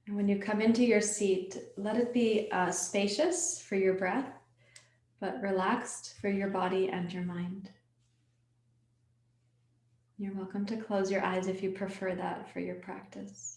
And when you come into your seat, let it be spacious for your breath, but relaxed for your body and your mind. You're welcome to close your eyes if you prefer that for your practice.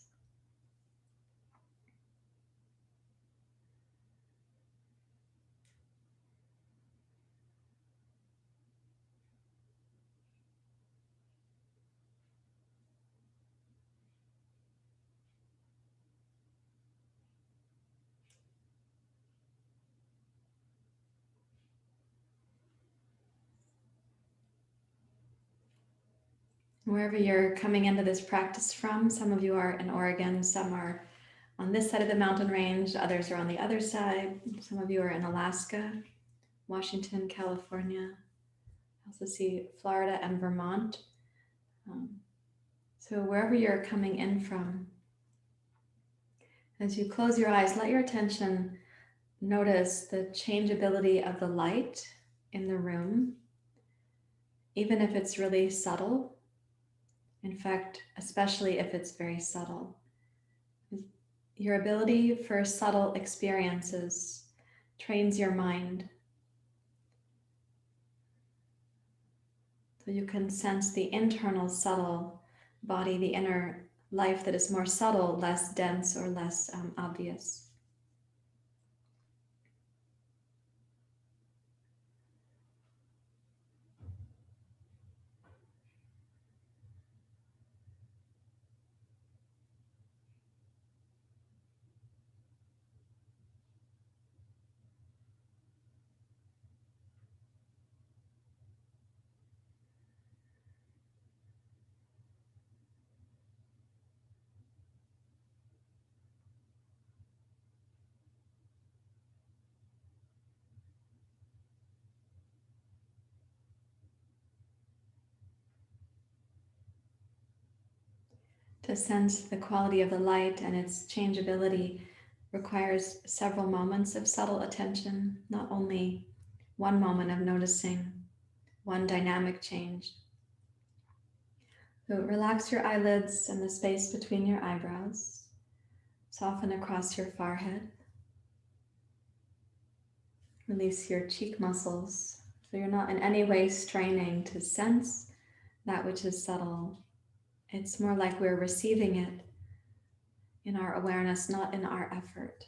Wherever you're coming into this practice from, some of you are in Oregon, some are on this side of the mountain range, others are on the other side. Some of you are in Alaska, Washington, California. I also see Florida and Vermont. So wherever you're coming in from, as you close your eyes, let your attention notice the changeability of the light in the room, even if it's really subtle. In fact, especially if it's very subtle. Your ability for subtle experiences trains your mind. So you can sense the internal subtle body, the inner life that is more subtle, less dense or less obvious. To sense the quality of the light and its changeability requires several moments of subtle attention, not only one moment of noticing one dynamic change. So relax your eyelids and the space between your eyebrows. Soften across your forehead. Release your cheek muscles so you're not in any way straining to sense that which is subtle. It's more like we're receiving it in our awareness, not in our effort.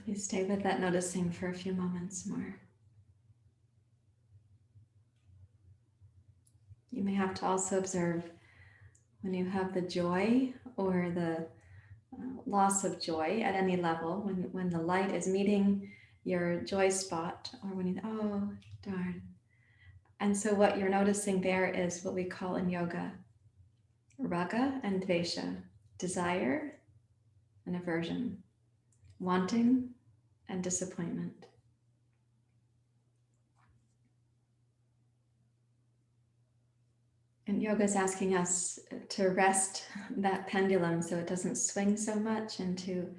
Please stay with that noticing for a few moments more. You may have to also observe when you have the joy or the loss of joy at any level, when the light is meeting your joy spot, or when you, oh, darn. And so what you're noticing there is what we call in yoga, raga and dvesha, desire and aversion, wanting and disappointment. And yoga is asking us to rest that pendulum so it doesn't swing so much into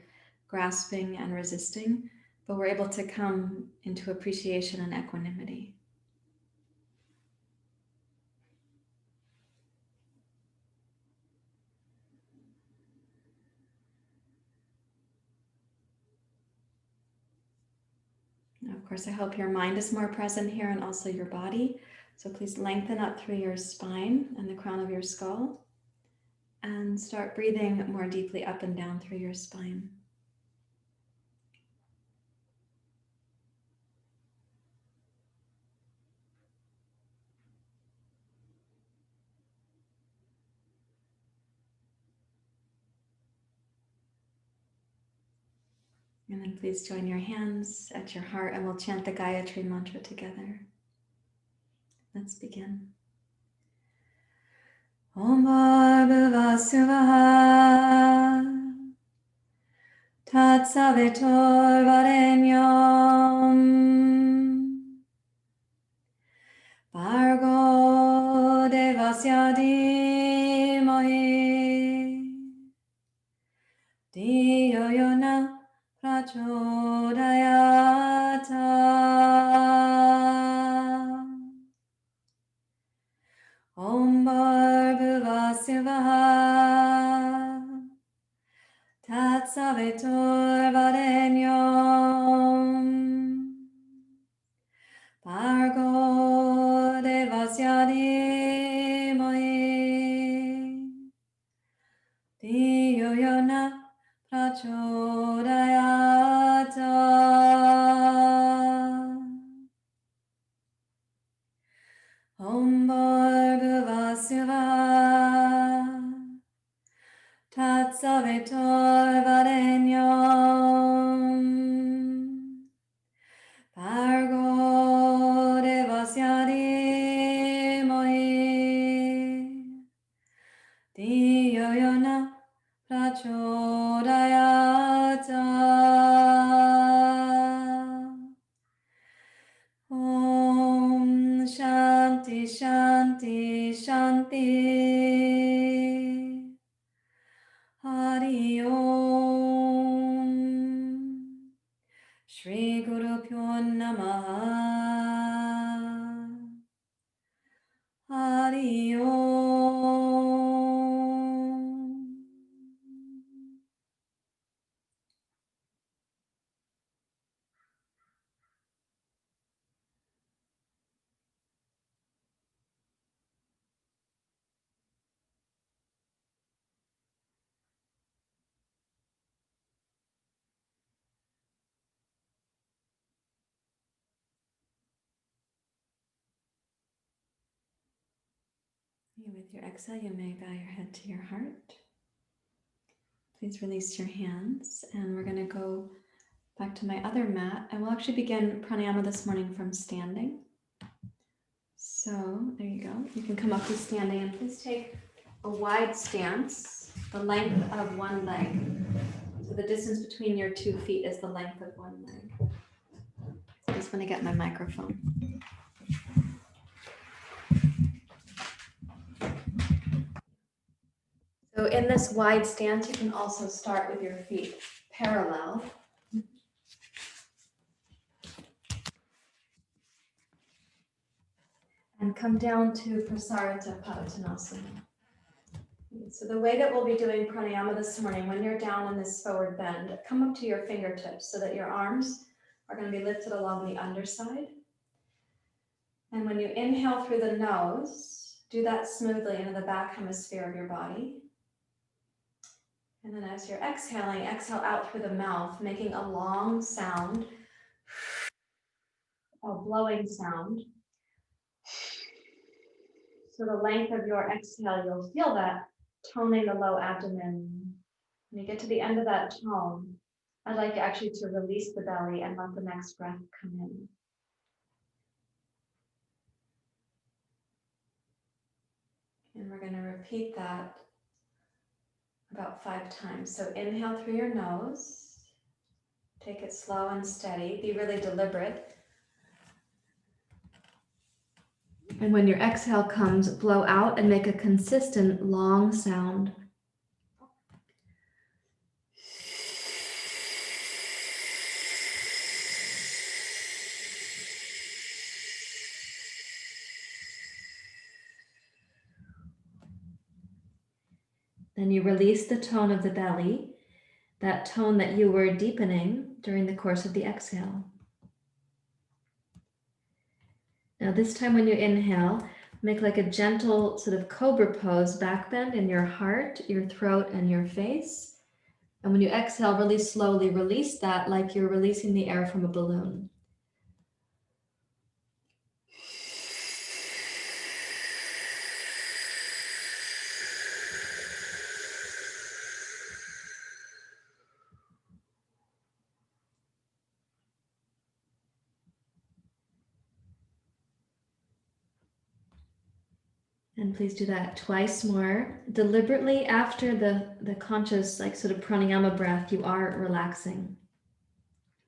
grasping and resisting, but we're able to come into appreciation and equanimity. Now, of course, I hope your mind is more present here and also your body. So please lengthen up through your spine and the crown of your skull. And And start breathing more deeply up and down through your spine. And then please join your hands at your heart and we'll chant the Gayatri mantra together. Let's begin. Om Bhurva Suvah Tat Savitur Varenyam Bhargo Devasya Dhimahi Dhiyo Yona Prachodayata. Om Bhurva Suvah Tat Savitur Varenyam Bhargo Devasya Dhimahi Dhiyo Yona Prachodayata. Om Bhurva Suvah Tat Savitur Varenyam Bhargo Devasya Dhimahi Dhiyo Yona Prachodayata. Om Shanti Shanti Shanti. Hari Om. Shri Guru Pyo Namaha. Hari Om. With your exhale, you may bow your head to your heart. Please release your hands, and we're going to go back to my other mat, and we'll actually begin pranayama this morning from standing. So there you go. You can come up to standing, and please take a wide stance, the length of one leg. So the distance between your 2 feet is the length of one leg. I just want to get my microphone. So in this wide stance, you can also start with your feet parallel. And come down to Prasarita Padottanasana. So the way that we'll be doing pranayama this morning, when you're down in this forward bend, come up to your fingertips so that your arms are going to be lifted along the underside. And when you inhale through the nose, do that smoothly into the back hemisphere of your body. And then as you're exhaling, exhale out through the mouth, making a long sound, a blowing sound. So the length of your exhale, you'll feel that toning the low abdomen. When you get to the end of that tone, I'd like you actually to release the belly and let the next breath come in. And we're going to repeat that about 5 times. So inhale through your nose. Take it slow and steady. Be really deliberate. And when your exhale comes, blow out and make a consistent long sound. Then you release the tone of the belly, that tone that you were deepening during the course of the exhale. Now this time when you inhale, Make like a gentle sort of cobra pose, back bend in your heart, your throat, and your face. And when you exhale, really slowly release that like you're releasing the air from a balloon. And please do that twice more. Deliberately after the conscious, like sort of pranayama breath, you are relaxing.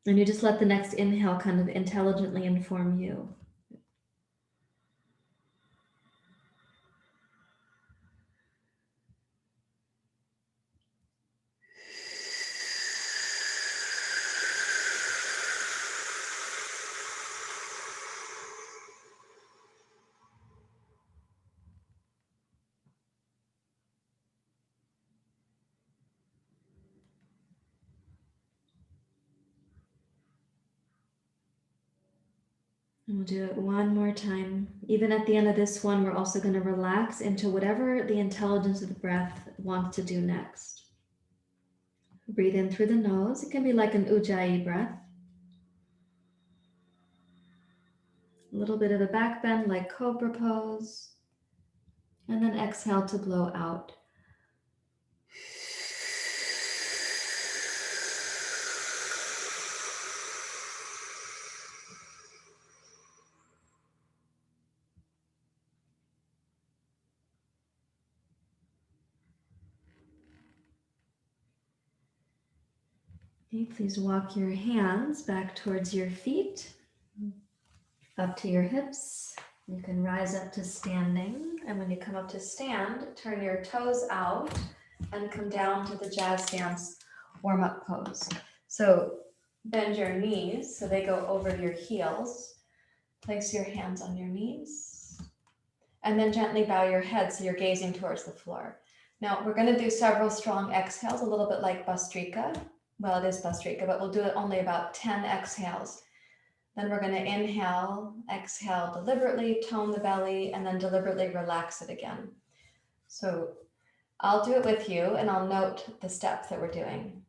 And you just let the next inhale kind of intelligently inform you. And we'll do it one more time. Even at the end of this one, we're also going to relax into whatever the intelligence of the breath wants to do next. Breathe in through the nose. It can be like an ujjayi breath. A little bit of a back bend like cobra pose. And then exhale to blow out. Okay, please walk your hands back towards your feet, up to your hips. You can rise up to standing. And when you come up to stand, turn your toes out and come down to the jazz dance warm-up pose. So bend your knees so they go over your heels. Place your hands on your knees. And then gently bow your head so you're gazing towards the floor. Now we're going to do several strong exhales, a little bit like Bhastrika. Well, it is Bhastrika, but we'll do it only about 10 exhales. Then we're going to inhale, exhale deliberately, tone the belly, and then deliberately relax it again. So I'll do it with you and I'll note the steps that we're doing.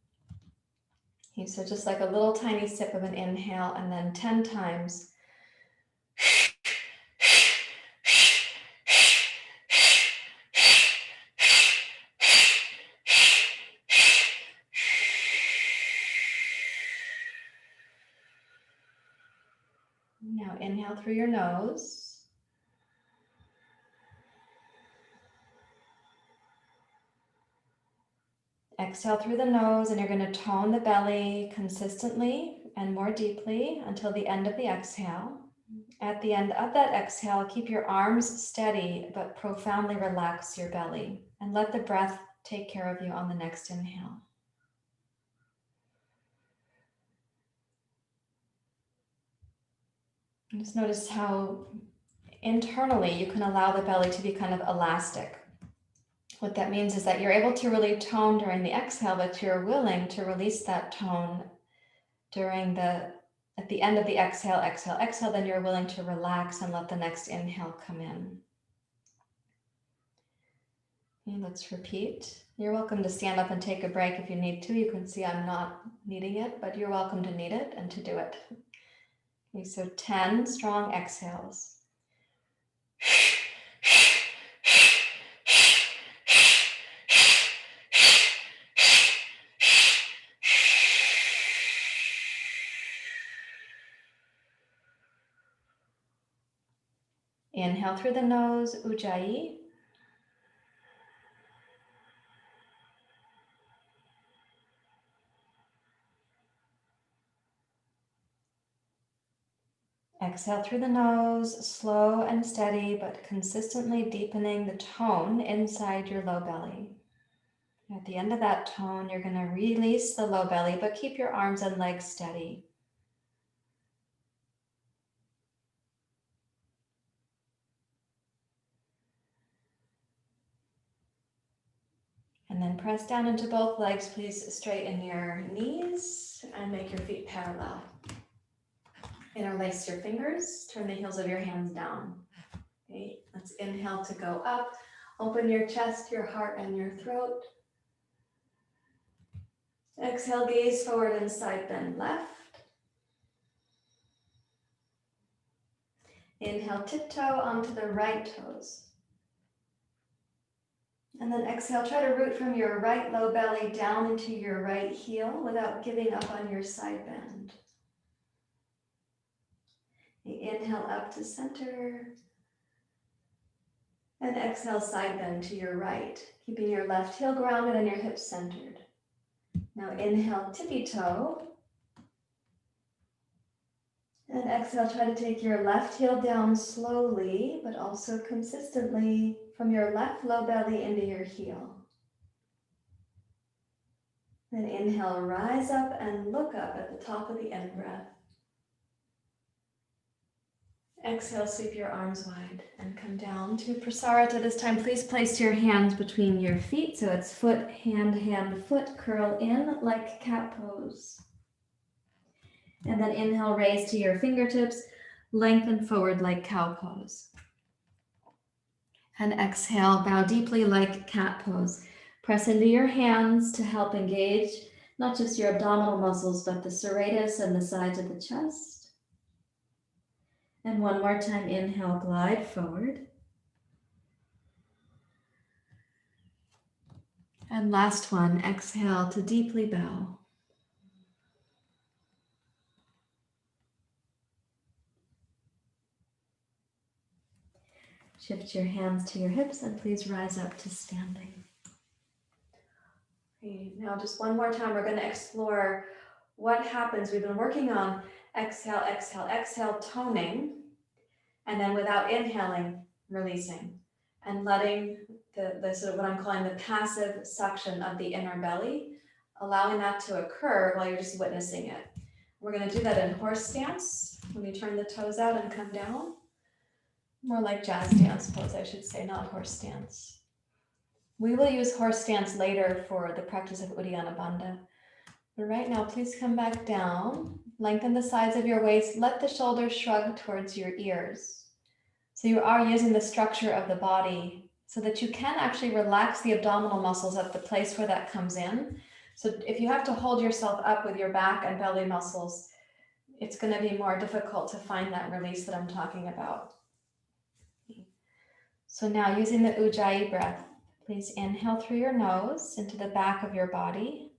Okay, so just like a little tiny sip of an inhale and then 10 times. Now inhale through your nose. Exhale through the nose, and you're going to tone the belly consistently and more deeply until the end of the exhale. At the end of that exhale, keep your arms steady, but profoundly relax your belly and let the breath take care of you on the next inhale. And just notice how internally you can allow the belly to be kind of elastic. What that means is that you're able to really tone during the exhale, but you're willing to release that tone at the end of the exhale, then you're willing to relax and let the next inhale come in. Okay, let's repeat. You're welcome to stand up and take a break if you need to. You can see I'm not needing it, but you're welcome to need it and to do it. Okay, so 10 strong exhales. Inhale through the nose, ujjayi. Exhale through the nose, slow and steady, but consistently deepening the tone inside your low belly. At the end of that tone, you're going to release the low belly, but keep your arms and legs steady. And then press down into both legs. Please straighten your knees and make your feet parallel. Interlace your fingers. Turn the heels of your hands down. Okay, let's inhale to go up. Open your chest, your heart, and your throat. Exhale, gaze forward and side bend left. Inhale, tiptoe onto the right toes. And then exhale, try to root from your right low belly down into your right heel without giving up on your side bend. Inhale up to center. And exhale, side bend to your right, keeping your left heel grounded and your hips centered. Now inhale, tippy toe. And exhale, try to take your left heel down slowly, but also consistently from your left low belly into your heel. Then inhale, rise up and look up at the top of the in-breath. Exhale, sweep your arms wide and come down to Prasarita. This time, please place your hands between your feet. So it's foot, hand, foot, curl in like cat pose. And then inhale, raise to your fingertips, lengthen forward like cow pose. And exhale, bow deeply like cat pose. Press into your hands to help engage not just your abdominal muscles, but the serratus and the sides of the chest. And one more time, inhale, glide forward. And last one, exhale to deeply bow. Shift your hands to your hips and please rise up to standing. Okay, now just one more time, we're going to explore what happens. We've been working on exhale, exhale, exhale, toning, and then without inhaling, releasing, and letting the sort of what I'm calling the passive suction of the inner belly, allowing that to occur while you're just witnessing it. We're going to do that in horse stance, when you turn the toes out and come down. More like jazz dance pose, I should say, not horse stance. We will use horse stance later for the practice of Uddiyana Bandha. But right now, please come back down. Lengthen the sides of your waist. Let the shoulders shrug towards your ears. So you are using the structure of the body so that you can actually relax the abdominal muscles at the place where that comes in. So if you have to hold yourself up with your back and belly muscles, it's going to be more difficult to find that release that I'm talking about. So now using the ujjayi breath, please inhale through your nose into the back of your body.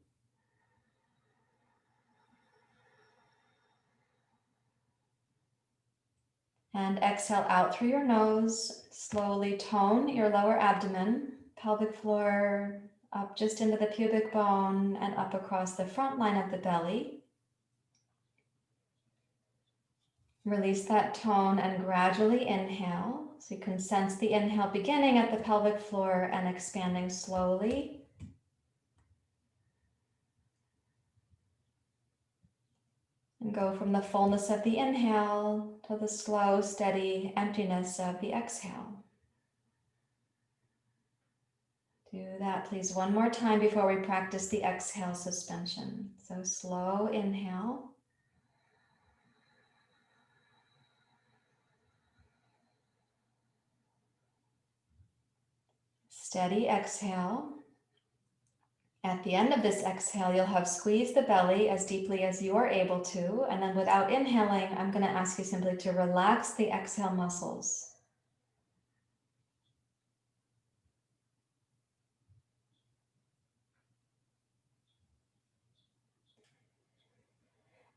And exhale out through your nose. Slowly tone your lower abdomen, pelvic floor up just into the pubic bone and up across the front line of the belly. Release that tone and gradually inhale. So you can sense the inhale beginning at the pelvic floor and expanding slowly. And go from the fullness of the inhale to the slow, steady emptiness of the exhale. Do that, please, one more time before we practice the exhale suspension. So slow inhale. Steady exhale. At the end of this exhale, you'll have squeezed the belly as deeply as you are able to. And then without inhaling, I'm going to ask you simply to relax the exhale muscles.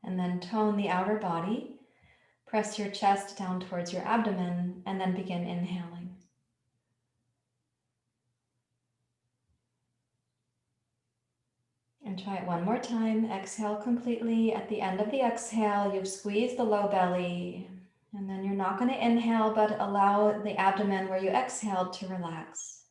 And then tone the outer body. Press your chest down towards your abdomen and then begin inhaling. And try it one more time. Exhale completely. At the end of the exhale, you've squeezed the low belly. And then you're not going to inhale, but allow the abdomen where you exhaled to relax.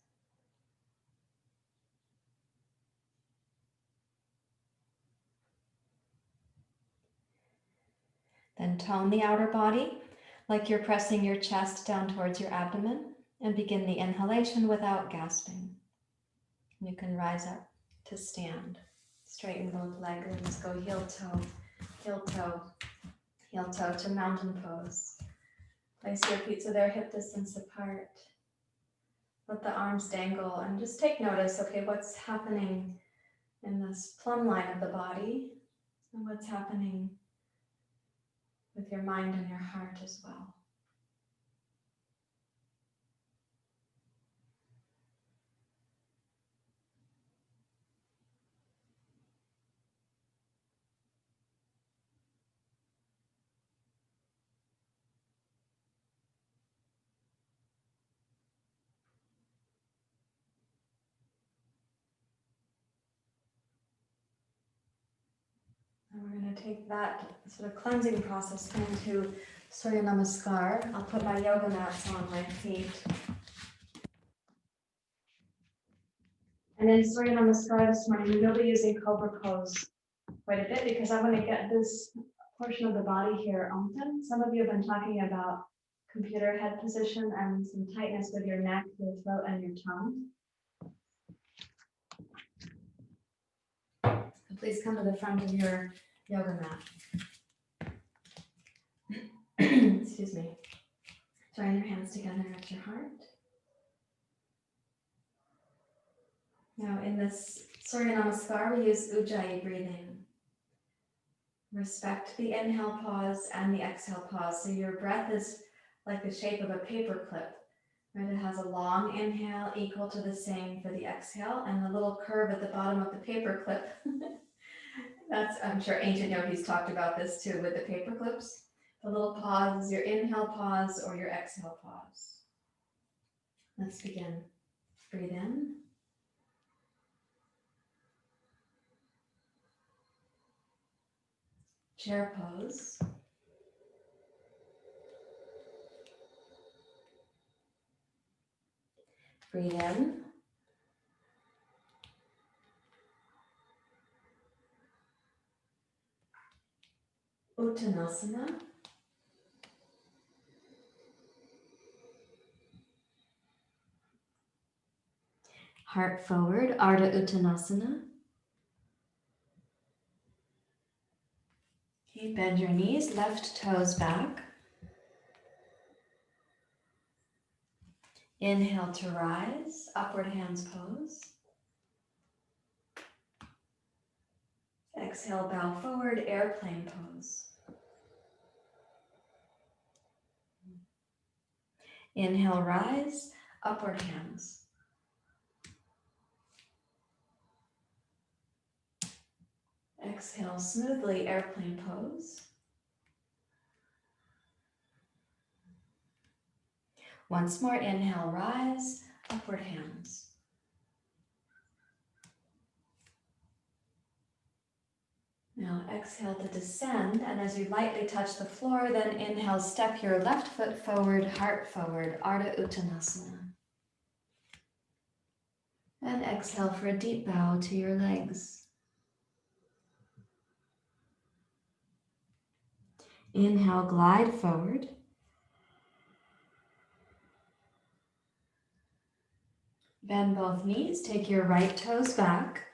Then tone the outer body like you're pressing your chest down towards your abdomen and begin the inhalation without gasping. You can rise up to stand. Straighten both legs and just go heel toe, heel toe, heel toe to mountain pose. Place your feet so they're hip distance apart. Let the arms dangle and just take notice, okay, what's happening in this plumb line of the body and what's happening with your mind and your heart as well. And we're going to take that sort of cleansing process into Surya Namaskar. I'll put my yoga mats on my feet. And in Surya Namaskar this morning, we'll be using Cobra Pose quite a bit because I want to get this portion of the body here open. Some of you have been talking about computer head position and some tightness with your neck, your throat, and your tongue. So please come to the front of your yoga mat. Excuse me. Join your hands together at your heart. Now in this Surya Namaskar, we use ujjayi breathing. Respect the inhale pause and the exhale pause. So your breath is like the shape of a paper clip, right? It has a long inhale equal to the same for the exhale and the little curve at the bottom of the paper clip. That's, I'm sure ancient yogis talked about this too with the paper clips. The little pause is your inhale pause or your exhale pause. Let's begin. Breathe in. Chair pose. Breathe in. Uttanasana. Heart forward, Ardha Uttanasana. Okay, bend your knees, left toes back. Inhale to rise, upward hands pose. Exhale, bow forward, airplane pose. Inhale, rise, upward hands. Exhale, smoothly, airplane pose. Once more, inhale, rise, upward hands. Now exhale to descend, and as you lightly touch the floor, then inhale, step your left foot forward, heart forward, Ardha Uttanasana. And exhale for a deep bow to your legs. Inhale, glide forward. Bend both knees, take your right toes back.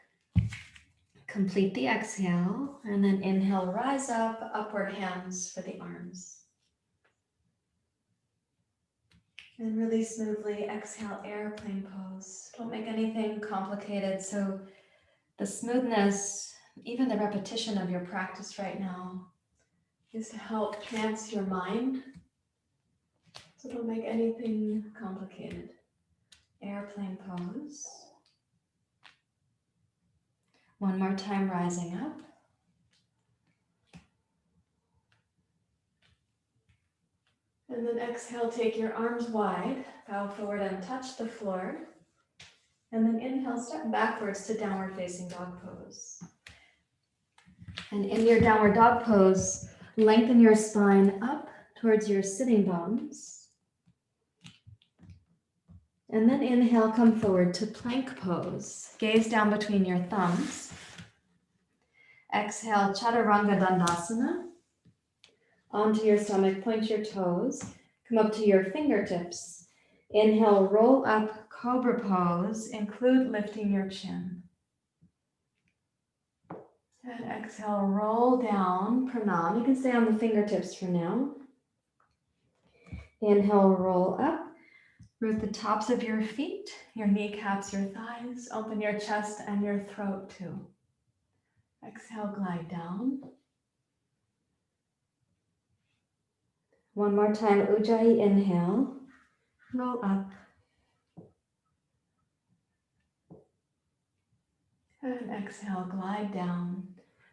Complete the exhale, and then inhale, rise up, upward hands for the arms. And really smoothly exhale, airplane pose. Don't make anything complicated. So the smoothness, even the repetition of your practice right now is to help trance your mind. So don't make anything complicated. Airplane pose. One more time, rising up. And then exhale, take your arms wide, bow forward and touch the floor. And then inhale, step backwards to downward facing dog pose. And in your downward dog pose, lengthen your spine up towards your sitting bones. And then inhale, come forward to plank pose. Gaze down between your thumbs. Exhale, Chaturanga Dandasana. Onto your stomach, point your toes. Come up to your fingertips. Inhale, roll up, cobra pose. Include lifting your chin. And exhale, roll down, pranam. You can stay on the fingertips for now. Inhale, roll up. Root the tops of your feet, your kneecaps, your thighs. Open your chest and your throat too. Exhale, glide down. One more time, ujjayi, inhale. Roll up. And exhale, glide down.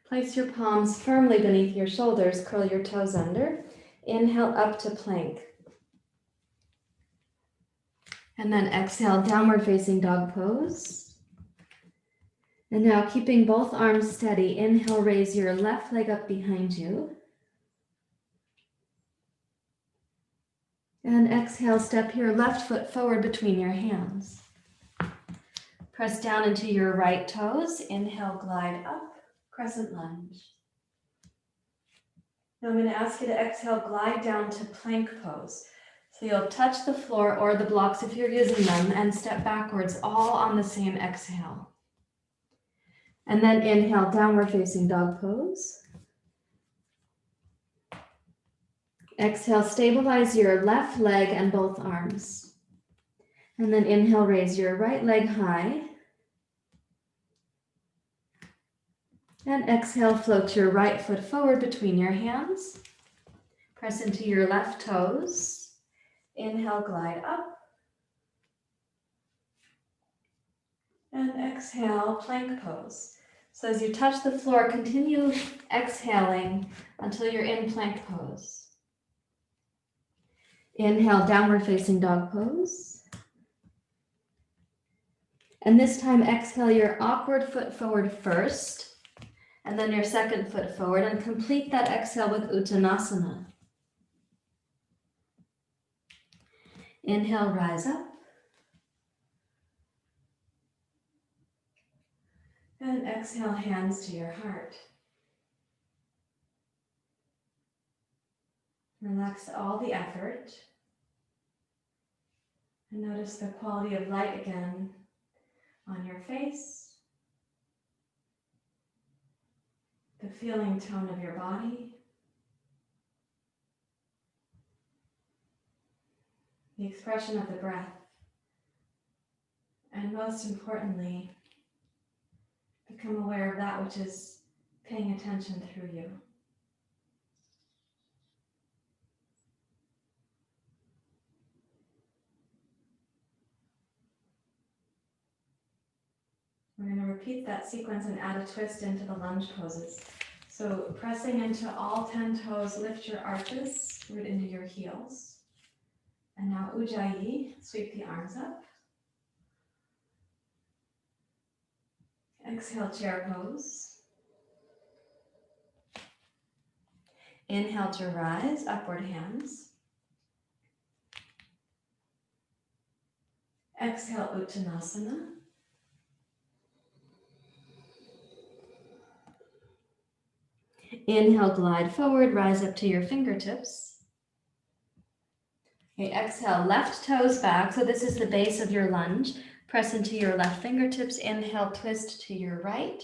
Place your palms firmly beneath your shoulders, curl your toes under. Inhale up to plank. And then exhale, downward facing dog pose. And now keeping both arms steady, inhale, raise your left leg up behind you. And exhale, step your left foot forward between your hands. Press down into your right toes. Inhale, glide up, crescent lunge. Now I'm going to ask you to exhale, glide down to plank pose. So you'll touch the floor or the blocks if you're using them and step backwards, all on the same exhale. And then inhale, downward facing dog pose. Exhale, stabilize your left leg and both arms. And then inhale, raise your right leg high. And exhale, float your right foot forward between your hands. Press into your left toes. Inhale, glide up. And exhale, plank pose. So as you touch the floor, continue exhaling until you're in plank pose. Inhale, downward facing dog pose. And this time, exhale your awkward foot forward first, and then your second foot forward, and complete that exhale with uttanasana. Inhale, rise up. And exhale, hands to your heart. Relax all the effort. And notice the quality of light again on your face. The feeling tone of your body. The expression of the breath. And most importantly, become aware of that which is paying attention through you. We're going to repeat that sequence and add a twist into the lunge poses. So pressing into all 10 toes, lift your arches, root into your heels. And now ujjayi, sweep the arms up. Exhale, chair pose. Inhale to rise, upward hands. Exhale, uttanasana. Inhale, glide forward, rise up to your fingertips. Okay, exhale, left toes back. So this is the base of your lunge. Press into your left fingertips. Inhale, twist to your right.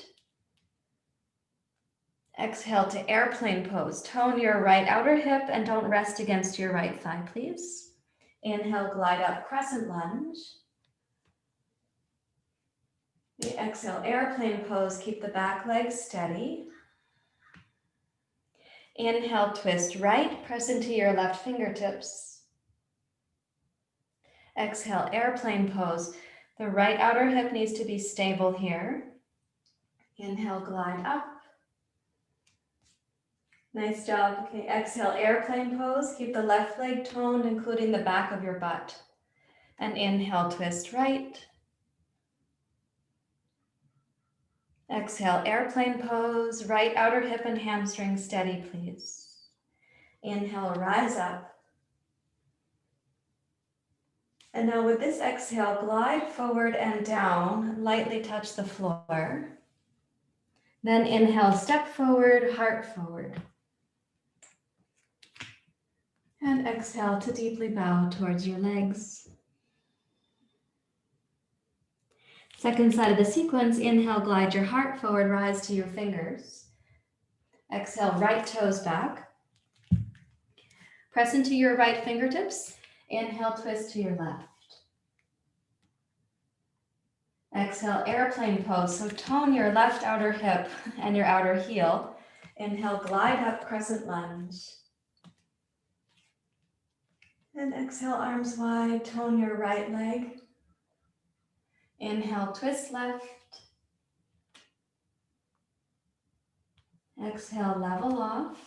Exhale to airplane pose. Tone your right outer hip and don't rest against your right thigh, please. Inhale, glide up, crescent lunge. Exhale, airplane pose. Keep the back leg steady. Inhale, twist right, press into your left fingertips. Exhale, airplane pose. The right outer hip needs to be stable here. Inhale, glide up. Nice job. Okay, exhale, airplane pose. Keep the left leg toned, including the back of your butt. And inhale, twist right. Exhale, airplane pose. Right outer hip and hamstring steady, please. Inhale, rise up. And now with this exhale, glide forward and down. Lightly touch the floor. Then inhale, step forward, heart forward. And exhale to deeply bow towards your legs. Second side of the sequence, inhale, glide your heart forward, rise to your fingers. Exhale, right toes back. Press into your right fingertips. Inhale, twist to your left. Exhale, airplane pose. So tone your left outer hip and your outer heel. Inhale, glide up, crescent lunge. And exhale, arms wide, tone your right leg. Inhale, twist left. Exhale, level off.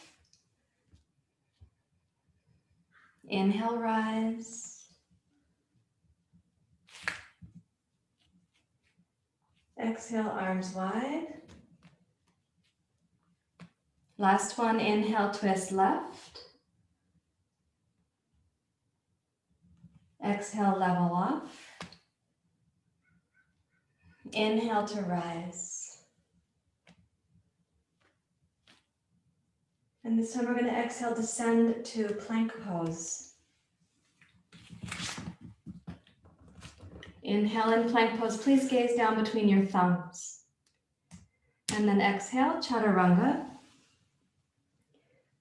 Inhale, rise. Exhale, arms wide. Last one, inhale, twist left. Exhale, level off. Inhale to rise. And this time we're going to exhale, descend to plank pose. Inhale in plank pose. Please gaze down between your thumbs. And then exhale, chaturanga.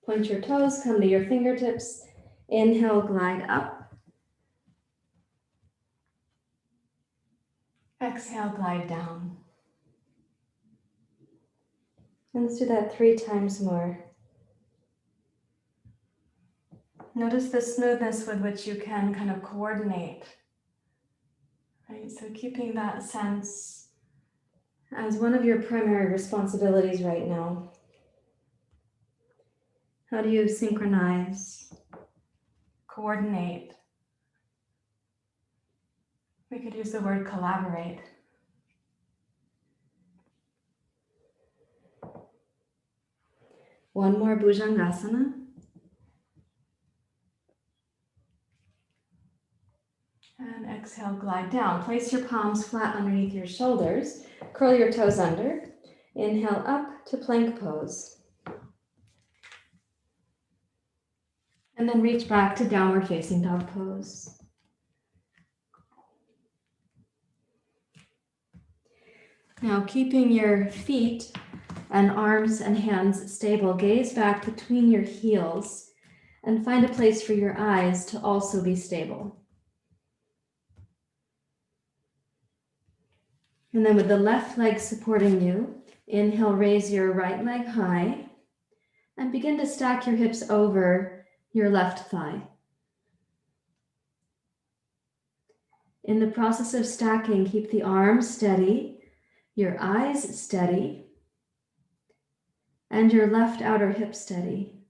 Point your toes, come to your fingertips. Inhale, glide up. Exhale, glide down. And let's do that 3 times more. Notice the smoothness with which you can kind of coordinate. Right? So keeping that sense as one of your primary responsibilities right now. How do you synchronize, coordinate? We could use the word collaborate. One more Bhujangasana. And exhale, glide down. Place your palms flat underneath your shoulders. Curl your toes under. Inhale up to plank pose. And then reach back to downward facing dog pose. Now keeping your feet and arms and hands stable, gaze back between your heels and find a place for your eyes to also be stable. And then with the left leg supporting you, inhale, raise your right leg high and begin to stack your hips over your left thigh. In the process of stacking, keep the arms steady, your eyes steady, and your left outer hip steady.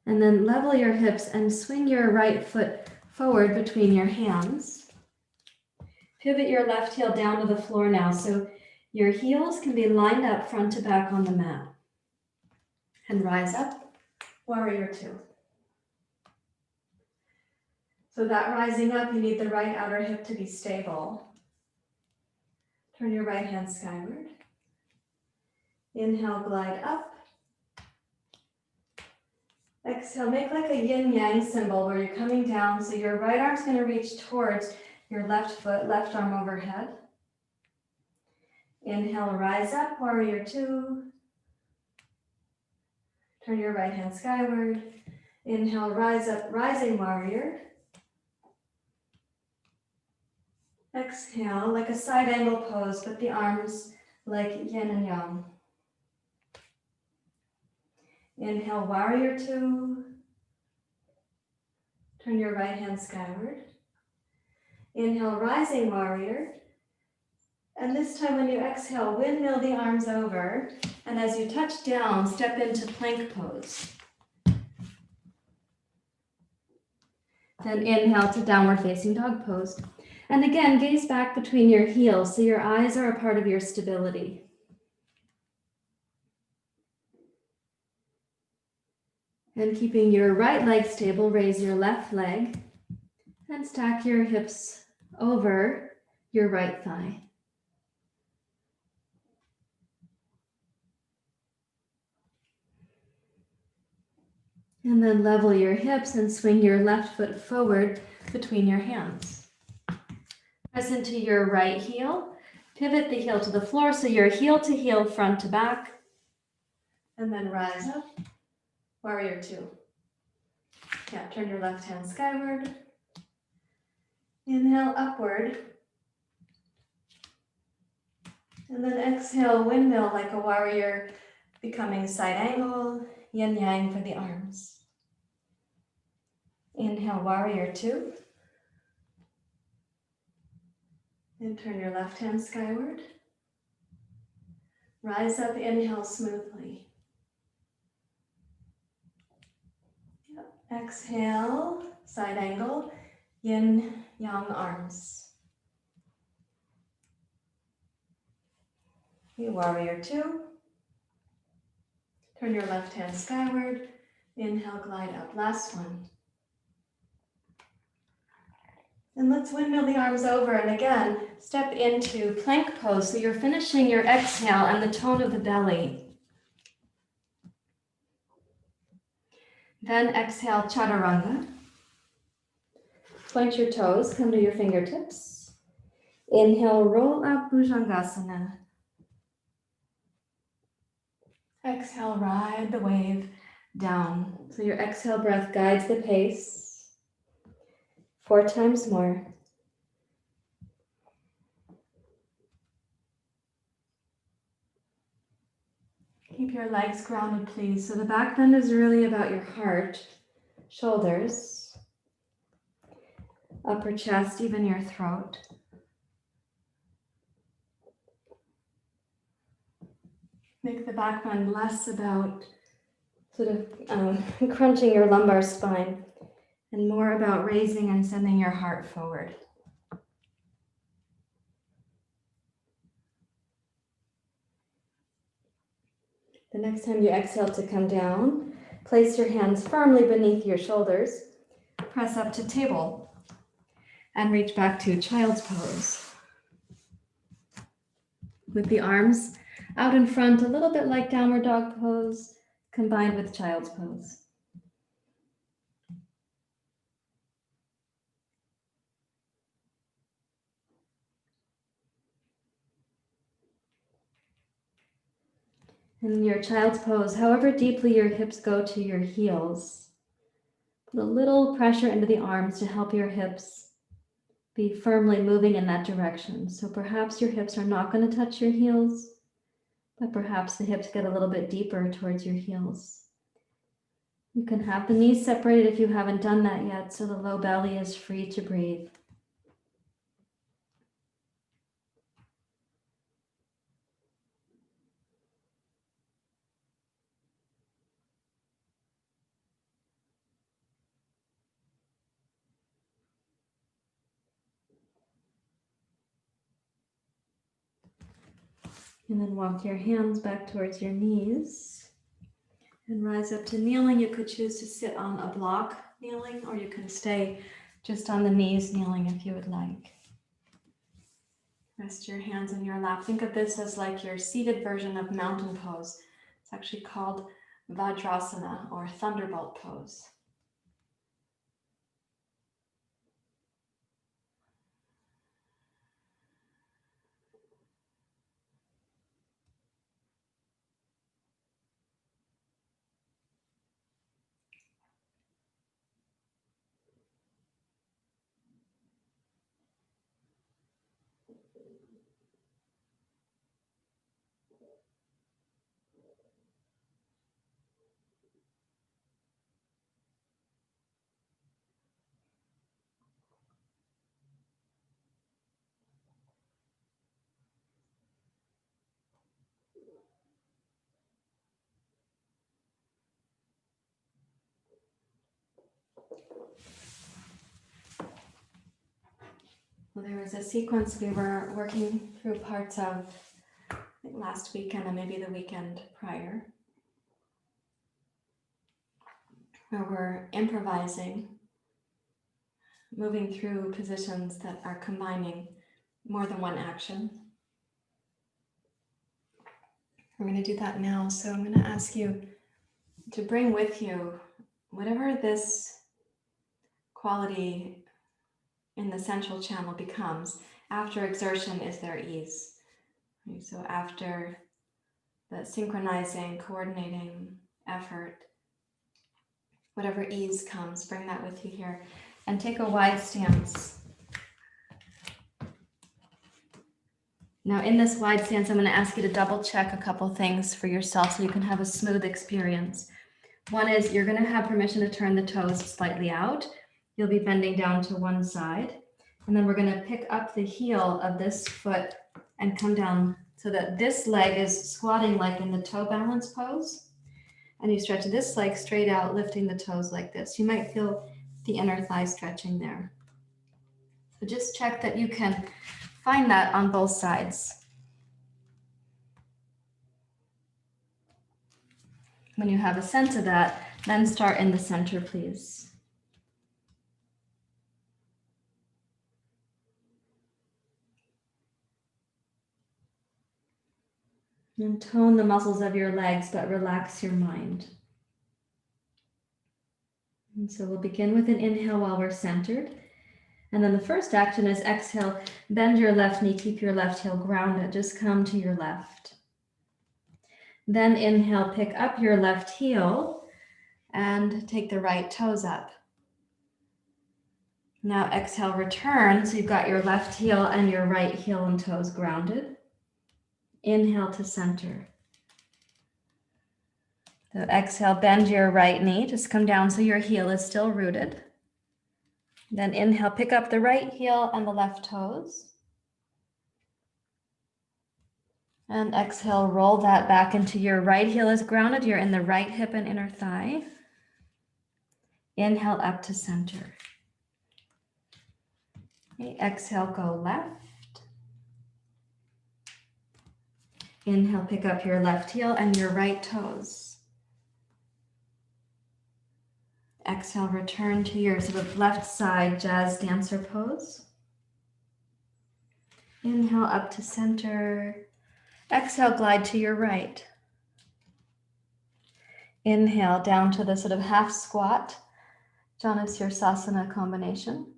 And then level your hips and swing your right foot forward between your hands. Pivot your left heel down to the floor now, so your heels can be lined up front to back on the mat. And rise up, warrior 2. So that rising up, you need the right outer hip to be stable. Turn your right hand skyward. Inhale, glide up. Exhale, make like a yin-yang symbol where you're coming down, so your right arm's going to reach towards your left foot, left arm overhead. Inhale, rise up, warrior 2. Turn your right hand skyward. Inhale, rise up, rising warrior. Exhale, like a side angle pose, but the arms like yin and yang. Inhale, warrior 2. Turn your right hand skyward. Inhale, rising warrior. And this time when you exhale, windmill the arms over. And as you touch down, step into plank pose. Then inhale to downward facing dog pose. And again, gaze back between your heels so your eyes are a part of your stability. And keeping your right leg stable, raise your left leg and stack your hips over your right thigh. And then level your hips and swing your left foot forward between your hands. Press into your right heel. Pivot the heel to the floor so you're heel to heel, front to back. And then rise up, Warrior two. Yeah, turn your left hand skyward. Inhale upward. And then exhale, windmill like a warrior, becoming side angle, yin yang for the arms. Inhale, warrior two. And turn your left hand skyward. Rise up, inhale smoothly. Yep. Exhale, side angle, yin yang arms. Warrior two. Turn your left hand skyward. Inhale, glide up. Last one. And let's windmill the arms over. And again, step into plank pose. So you're finishing your exhale and the tone of the belly. Then exhale, chaturanga. Point your toes, come to your fingertips. Inhale, roll up, bhujangasana. Exhale, ride the wave down. So your exhale breath guides the pace. 4 times more. Keep your legs grounded, please. So the back bend is really about your heart, shoulders, upper chest, even your throat. Make the back bend less about sort of crunching your lumbar spine and more about raising and sending your heart forward. The next time you exhale to come down, place your hands firmly beneath your shoulders, press up to table, and reach back to child's pose. With the arms out in front, a little bit like downward dog pose, combined with child's pose. In your child's pose, however deeply your hips go to your heels, put a little pressure into the arms to help your hips be firmly moving in that direction. So perhaps your hips are not going to touch your heels, but perhaps the hips get a little bit deeper towards your heels. You can have the knees separated if you haven't done that yet, so the low belly is free to breathe. And then walk your hands back towards your knees and rise up to kneeling. You could choose to sit on a block kneeling, or you can stay just on the knees kneeling if you would like. Rest your hands in your lap. Think of this as like your seated version of mountain pose. It's actually called Vajrasana or thunderbolt pose. Well, there was a sequence we were working through parts of, I think last weekend and maybe the weekend prior, where we're improvising, moving through positions that are combining more than one action. We're going to do that now. So I'm going to ask you to bring with you whatever this quality in the central channel becomes. After exertion is there ease. So after the synchronizing, coordinating effort, Whatever ease comes, bring that with you here. And take a wide stance. Now in this wide stance, I'm going to ask you to double check a couple things for yourself so you can have a smooth experience. One is you're going to have permission to turn the toes slightly out. You'll be bending down to one side. And then we're going to pick up the heel of this foot and come down so that this leg is squatting like in the toe balance pose. And you stretch this leg straight out, lifting the toes like this. You might feel the inner thigh stretching there. So just check that you can find that on both sides. When you have a sense of that, then start in the center, please. And tone the muscles of your legs, but relax your mind. And so we'll begin with an inhale while we're centered. And then the first action is exhale, bend your left knee, keep your left heel grounded, just come to your left. Then inhale, pick up your left heel and take the right toes up. Now exhale, return, so you've got your left heel and your right heel and toes grounded. Inhale to center. So exhale, bend your right knee, just come down so your heel is still rooted. Then inhale, pick up the right heel and the left toes. And exhale, roll that back into your right heel is grounded. You're in the right hip and inner thigh. Inhale up to center. Okay, exhale, go left. Inhale, pick up your left heel and your right toes. Exhale, return to your sort of left side jazz dancer pose. Inhale up to center. Exhale, glide to your right. Inhale down to the sort of half squat, Janusirasana combination.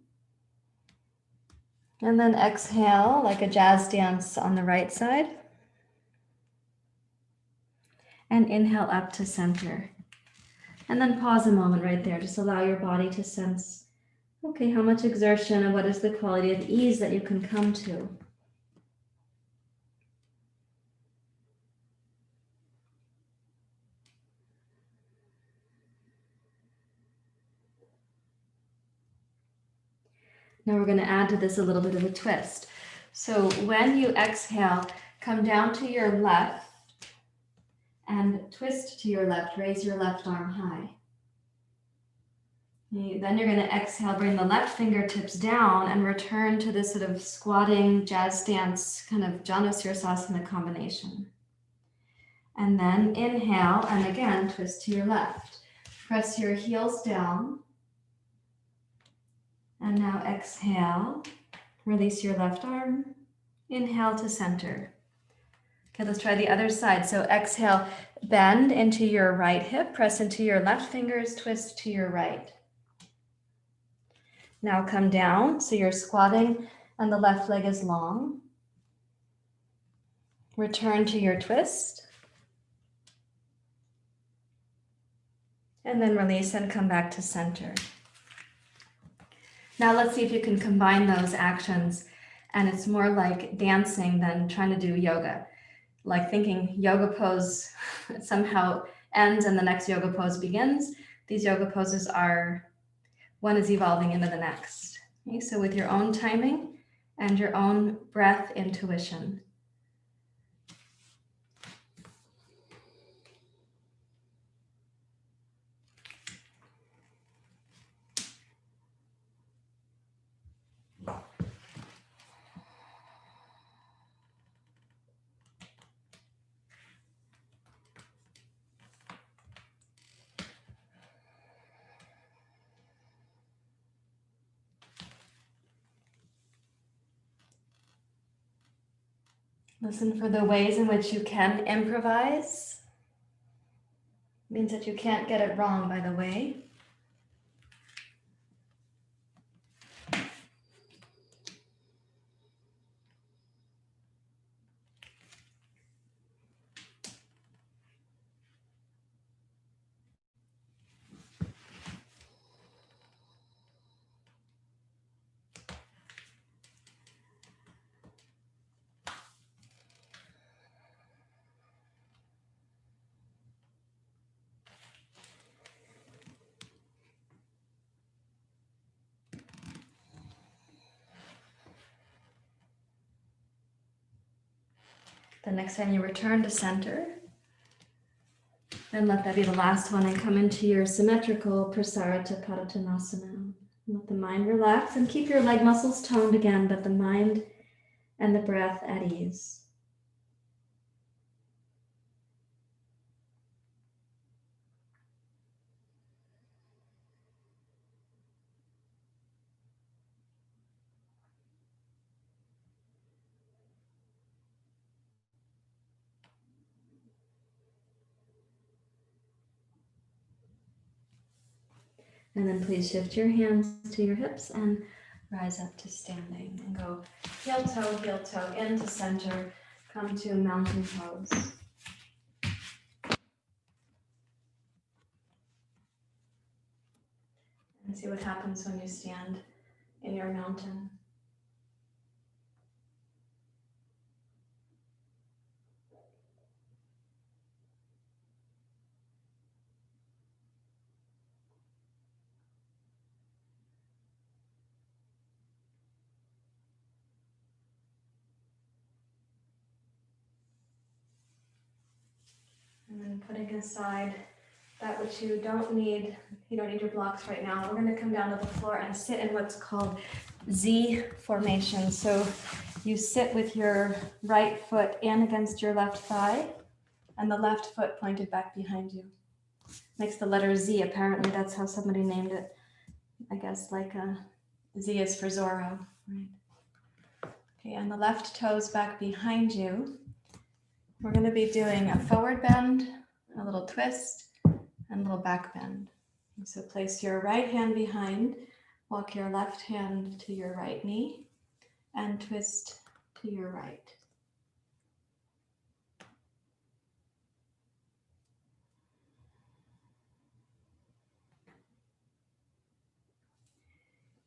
And then exhale like a jazz dance on the right side. And inhale up to center. And then pause a moment right there. Just allow your body to sense, okay, how much exertion and what is the quality of ease that you can come to. Now we're going to add to this a little bit of a twist. So when you exhale, come down to your left and twist to your left, raise your left arm high. Then you're going to exhale, bring the left fingertips down and return to this sort of squatting jazz dance kind of Janusirasana combination. And then inhale and again twist to your left. Press your heels down. And now exhale, release your left arm. Inhale to center. Okay, let's try the other side. So exhale, bend into your right hip, press into your left fingers, twist to your right. Now come down, so you're squatting and the left leg is long. Return to your twist. And then release and come back to center. Now let's see if you can combine those actions, and it's more like dancing than trying to do yoga. Like thinking yoga pose somehow ends and the next yoga pose begins. These yoga poses are, one is evolving into the next. Okay, so with your own timing and your own breath intuition. Listen for the ways in which you can improvise. It means that you can't get it wrong, by the way. The next time you return to center, then let that be the last one and come into your symmetrical Prasarita Padottanasana. Let the mind relax and keep your leg muscles toned again, but the mind and the breath at ease. And then please shift your hands to your hips and rise up to standing and go heel toe into center. Come to mountain pose. And see what happens when you stand in your mountain. And then putting aside that which you don't need your blocks right now. We're going to come down to the floor and sit in what's called Z formation. So you sit with your right foot in against your left thigh and the left foot pointed back behind you. Makes the letter Z. Apparently that's how somebody named it. I guess like Z is for Zorro, right? Okay, and the left toes back behind you. We're going to be doing a forward bend, a little twist, and a little back bend. So place your right hand behind, walk your left hand to your right knee, and twist to your right.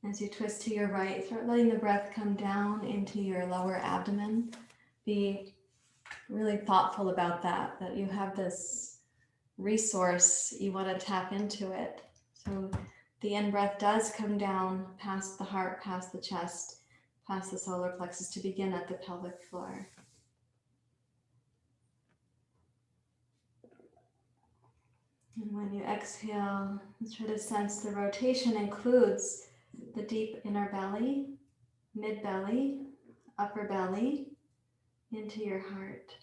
As you twist to your right, start letting the breath come down into your lower abdomen. Be really thoughtful about that you have this resource, you want to tap into it. So the in-breath does come down past the heart, past the chest, past the solar plexus to begin at the pelvic floor. And when you exhale, try to sense the rotation includes the deep inner belly, mid-belly, upper belly, into your heart.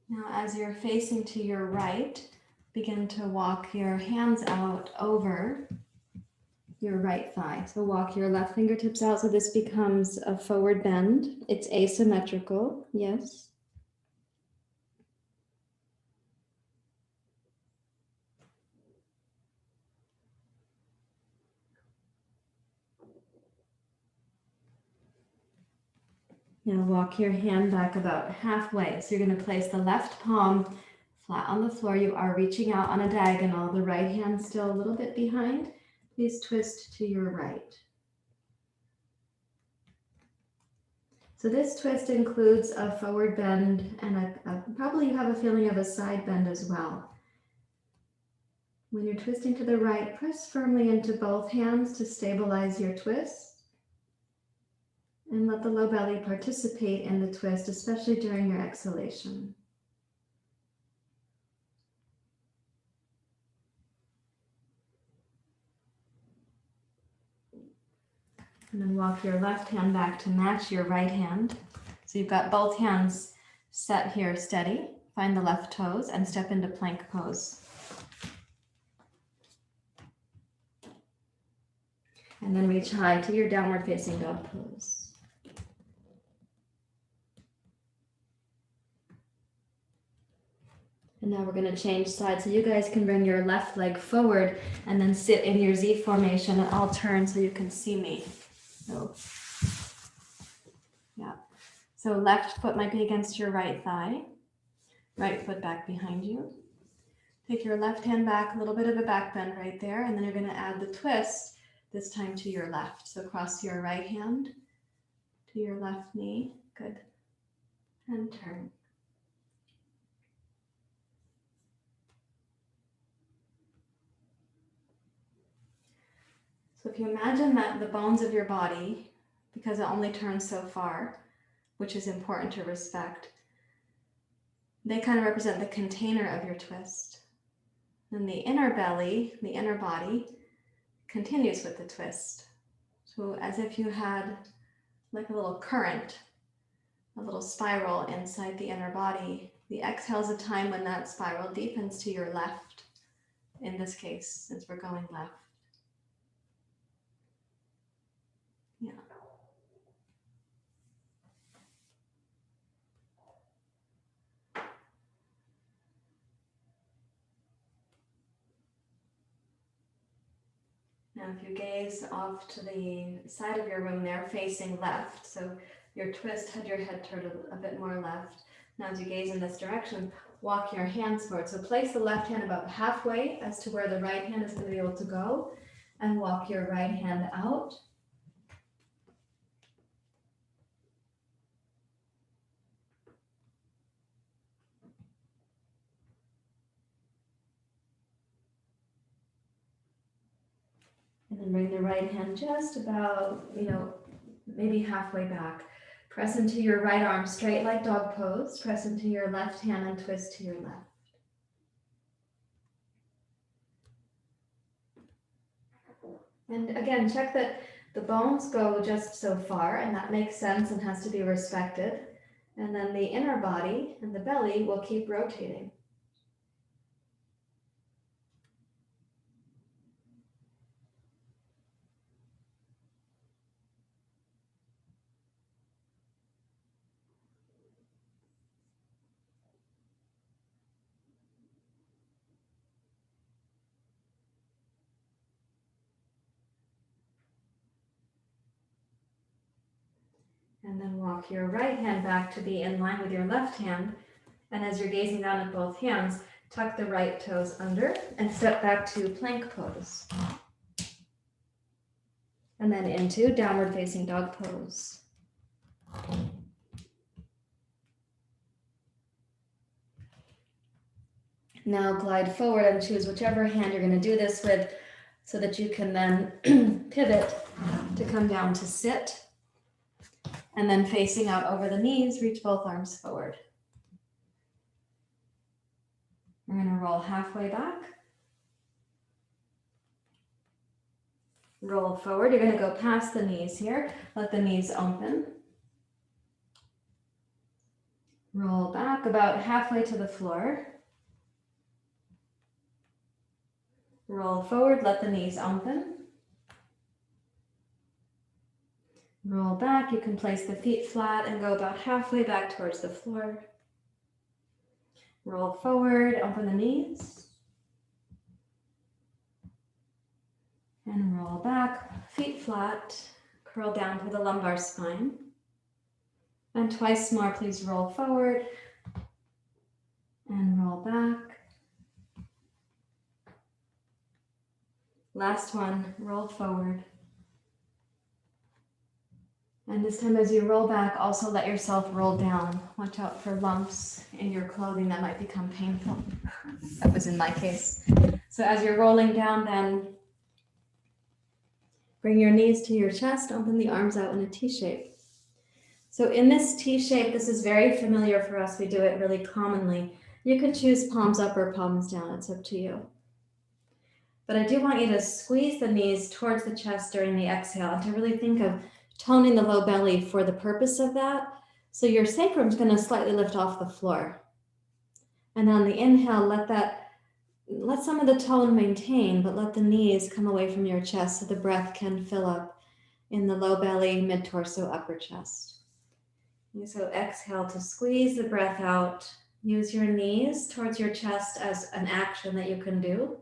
Now, as you're facing to your right, begin to walk your hands out over your right thigh. So walk your left fingertips out so this becomes a forward bend. It's asymmetrical, yes. Now walk your hand back about halfway. So you're going to place the left palm flat on the floor. You are reaching out on a diagonal. The right hand still a little bit behind. Please twist to your right. So this twist includes a forward bend and probably you have a feeling of a side bend as well. When you're twisting to the right, press firmly into both hands to stabilize your twist. And let the low belly participate in the twist, especially during your exhalation. And then walk your left hand back to match your right hand. So you've got both hands set here steady. Find the left toes and step into plank pose. And then reach high to your downward facing dog pose. And now we're going to change sides so you guys can bring your left leg forward and then sit in your Z formation, and I'll turn so you can see me. So, yeah. So left foot might be against your right thigh, right foot back behind you. Take your left hand back, a little bit of a back bend right there, and then you're going to add the twist, this time to your left. So cross your right hand to your left knee, good, and turn. So if you imagine that the bones of your body, because it only turns so far, which is important to respect, they kind of represent the container of your twist. And the inner belly, the inner body, continues with the twist. So as if you had like a little current, a little spiral inside the inner body. The exhale is a time when that spiral deepens to your left, in this case, since we're going left. Yeah. Now if you gaze off to the side of your room there, facing left, so your twist had your head turned a bit more left. Now as you gaze in this direction, walk your hands forward. So place the left hand about halfway as to where the right hand is going to be able to go, and walk your right hand out. And then bring the right hand just about, maybe halfway back. Press into your right arm straight like dog pose. Press into your left hand and twist to your left. And again, check that the bones go just so far, and that makes sense and has to be respected. And then the inner body and the belly will keep rotating. And then walk your right hand back to be in line with your left hand. And as you're gazing down at both hands, tuck the right toes under and step back to plank pose. And then into downward facing dog pose. Now glide forward and choose whichever hand you're going to do this with, so that you can then pivot to come down to sit. And then facing out over the knees, reach both arms forward. We're going to roll halfway back. Roll forward. You're going to go past the knees here. Let the knees open. Roll back about halfway to the floor. Roll forward. Let the knees open. Roll back. You can place the feet flat and go about halfway back towards the floor. Roll forward, open the knees. And roll back, feet flat, curl down to the lumbar spine. And twice more, please roll forward and roll back. Last one, roll forward. And this time as you roll back, also let yourself roll down. Watch out for lumps in your clothing that might become painful. That was in my case. So as you're rolling down, then bring your knees to your chest, open the arms out in a T shape. So in this T shape, this is very familiar for us. We do it really commonly. You can choose palms up or palms down. It's up to you. But I do want you to squeeze the knees towards the chest during the exhale and to really think of toning the low belly for the purpose of that. So your sacrum is going to slightly lift off the floor. And on the inhale, let some of the tone maintain, but let the knees come away from your chest so the breath can fill up in the low belly, mid-torso, upper chest. So exhale to squeeze the breath out. Use your knees towards your chest as an action that you can do.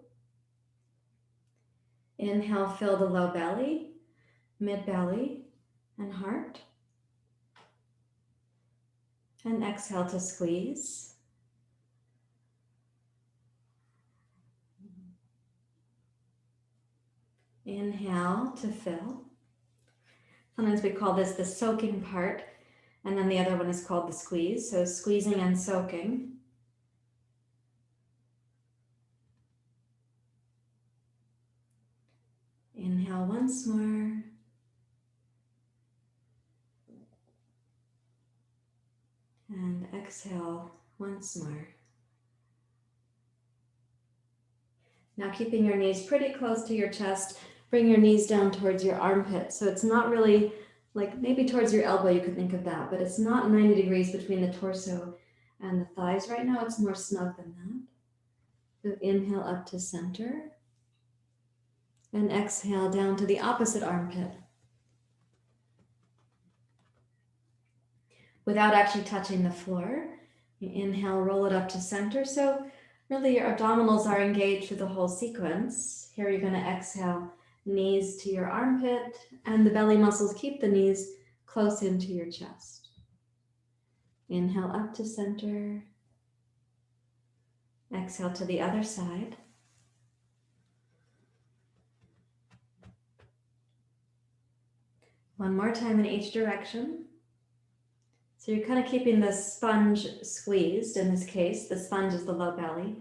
Inhale, fill the low belly, mid-belly, and heart. And exhale to squeeze. Inhale to fill. Sometimes we call this the soaking part, and then the other one is called the squeeze. So squeezing and soaking. Inhale once more. And exhale once more. Now keeping your knees pretty close to your chest, bring your knees down towards your armpit. So it's not really like maybe towards your elbow, you could think of that, but it's not 90 degrees between the torso and the thighs right now. It's more snug than that. So inhale up to center and exhale down to the opposite armpit. Without actually touching the floor, you inhale, roll it up to center. So really your abdominals are engaged through the whole sequence. Here you're going to exhale, knees to your armpit, and the belly muscles keep the knees close into your chest. Inhale up to center. Exhale to the other side. One more time in each direction. So you're kind of keeping the sponge squeezed. In this case, the sponge is the low belly.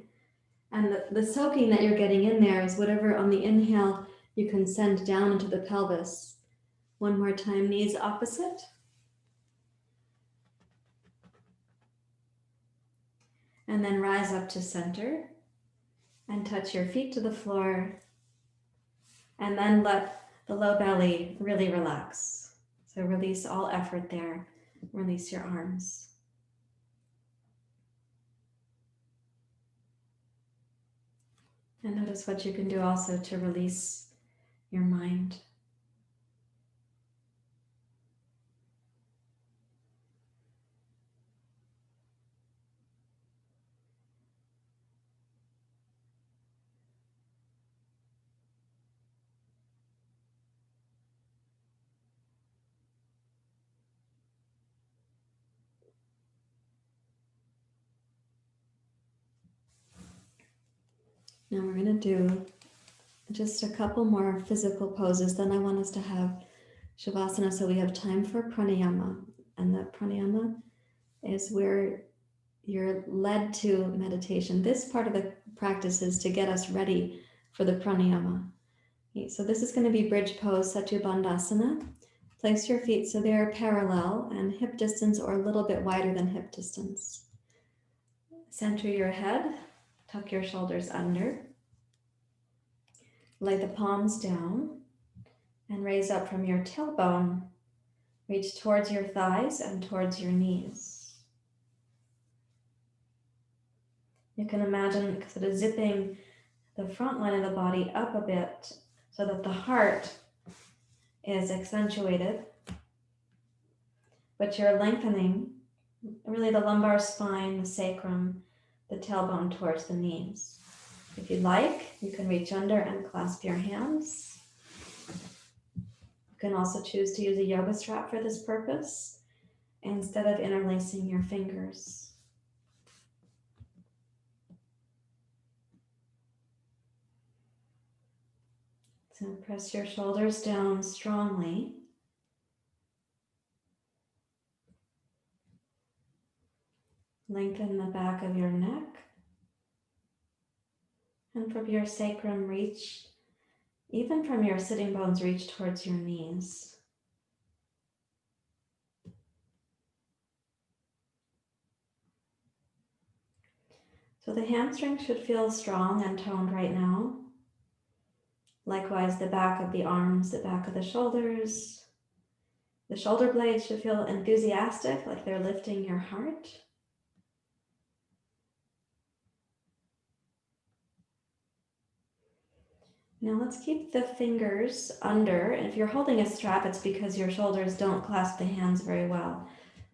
And the soaking that you're getting in there is whatever on the inhale you can send down into the pelvis. One more time, knees opposite. And then rise up to center and touch your feet to the floor. And then let the low belly really relax. So release all effort there. Release your arms. And notice what you can do also to release your mind. Now we're going to do just a couple more physical poses. Then I want us to have Shavasana so we have time for pranayama. And that pranayama is where you're led to meditation. This part of the practice is to get us ready for the pranayama. Okay, so this is going to be bridge pose, Satya Bandhasana. Place your feet so they're parallel and hip distance or a little bit wider than hip distance. Center your head. Tuck your shoulders under. Lay the palms down and raise up from your tailbone. Reach towards your thighs and towards your knees. You can imagine sort of zipping the front line of the body up a bit so that the heart is accentuated, but you're lengthening really the lumbar spine, the sacrum, the tailbone towards the knees. If you'd like, you can reach under and clasp your hands. You can also choose to use a yoga strap for this purpose instead of interlacing your fingers. So press your shoulders down strongly. Lengthen the back of your neck. And from your sacrum, reach, even from your sitting bones, reach towards your knees. So the hamstrings should feel strong and toned right now. Likewise, the back of the arms, the back of the shoulders. The shoulder blades should feel enthusiastic, like they're lifting your heart. Now let's keep the fingers under. If you're holding a strap, it's because your shoulders don't clasp the hands very well.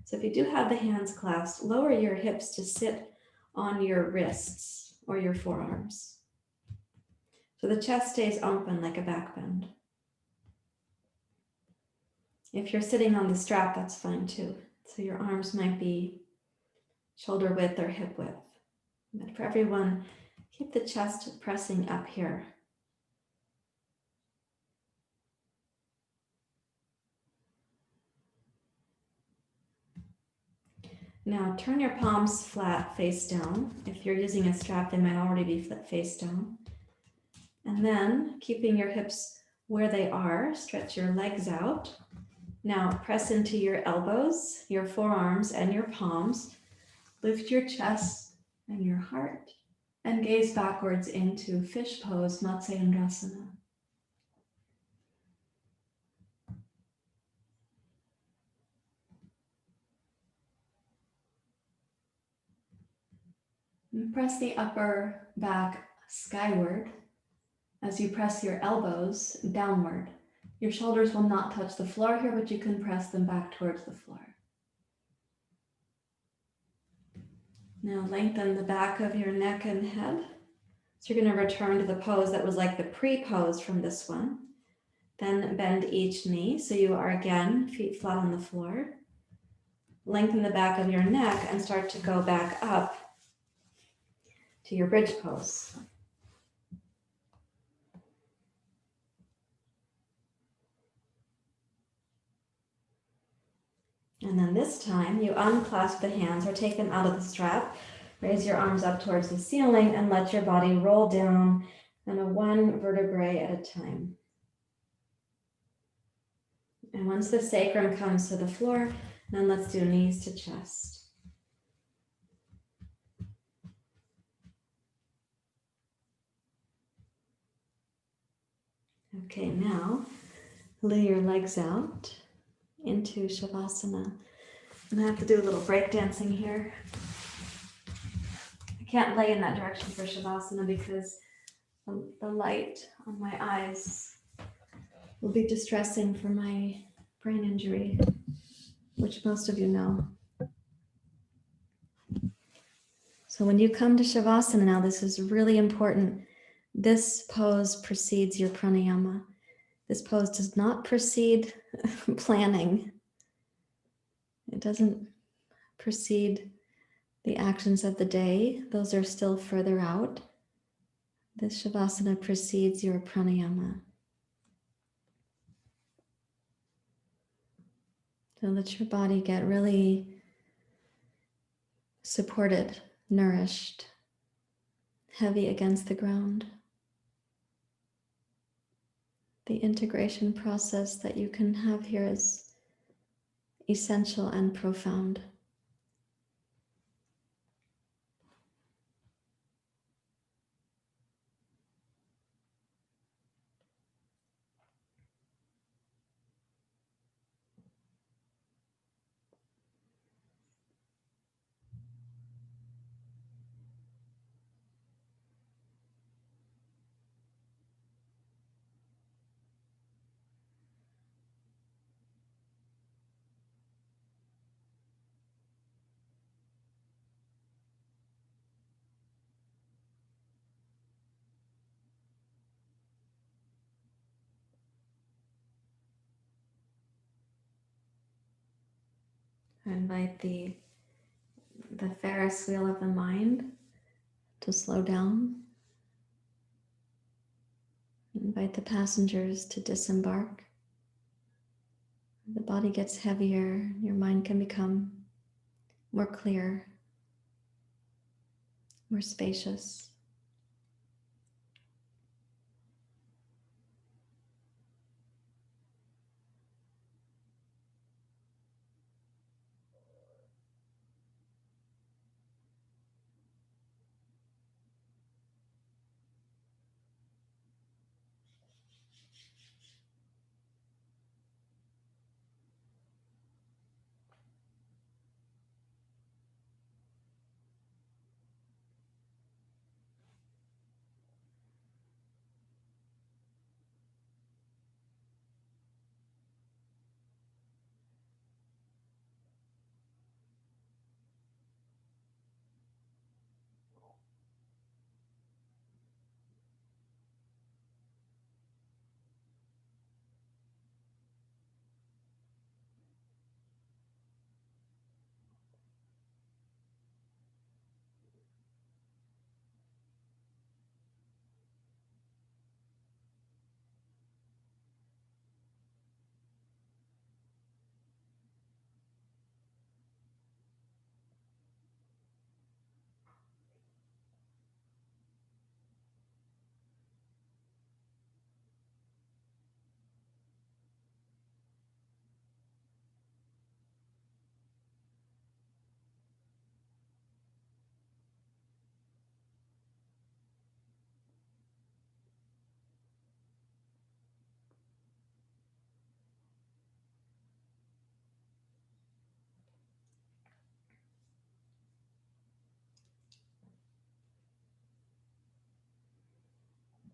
So if you do have the hands clasped, lower your hips to sit on your wrists or your forearms. So the chest stays open like a back bend. If you're sitting on the strap, that's fine too. So your arms might be shoulder width or hip width. But for everyone, keep the chest pressing up here. Now turn your palms flat, face down. If you're using a strap, they might already be face down. And then keeping your hips where they are, stretch your legs out. Now press into your elbows, your forearms, and your palms. Lift your chest and your heart, and gaze backwards into fish pose, Matsyendrasana. And press the upper back skyward as you press your elbows downward. Your shoulders will not touch the floor here, but you can press them back towards the floor. Now lengthen the back of your neck and head. So you're going to return to the pose that was like the pre-pose from this one. Then bend each knee so you are again feet flat on the floor. Lengthen the back of your neck and start to go back up to your bridge pose. And then this time you unclasp the hands or take them out of the strap. Raise your arms up towards the ceiling and let your body roll down on a one vertebrae at a time. And once the sacrum comes to the floor, then let's do knees to chest. Okay, now lay your legs out into Shavasana. And I have to do a little break dancing here. I can't lay in that direction for Shavasana because the light on my eyes will be distressing for my brain injury, which most of you know. So when you come to Shavasana now, this is really important. This pose precedes your pranayama. This pose does not precede planning. It doesn't precede the actions of the day. Those are still further out. This Shavasana precedes your pranayama. So let your body get really supported, nourished, heavy against the ground. The integration process that you can have here is essential and profound. I invite the Ferris wheel of the mind to slow down. Invite the passengers to disembark. The body gets heavier, your mind can become more clear, more spacious.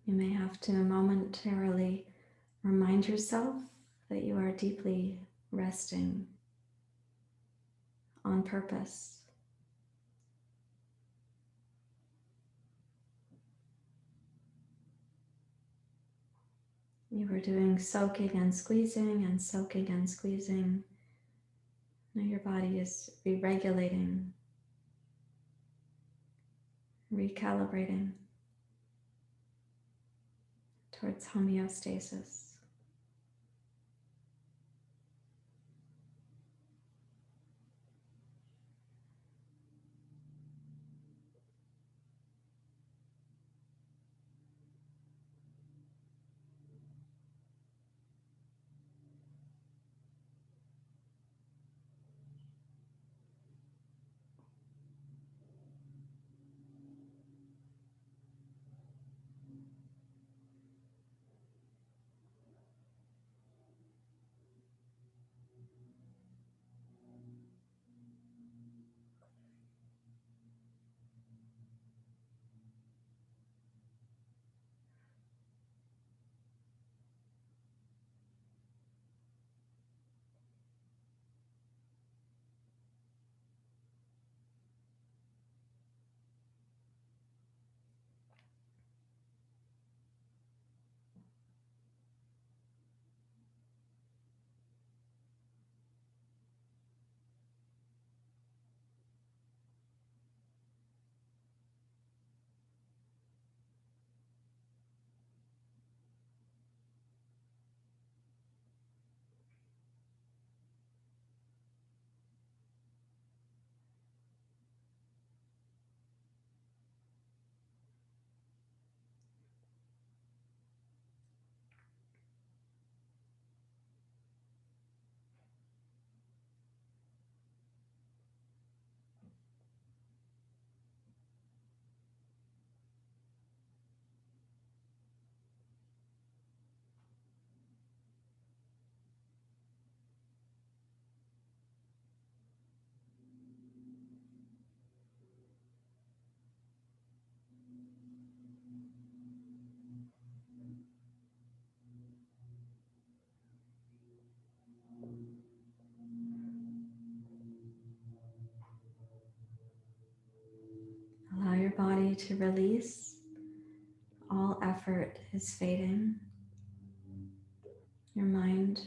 You may have to momentarily remind yourself that you are deeply resting on purpose. You were doing soaking and squeezing and soaking and squeezing. Now your body is re-regulating, recalibrating towards homeostasis. Allow your body to release. All effort is fading. Your mind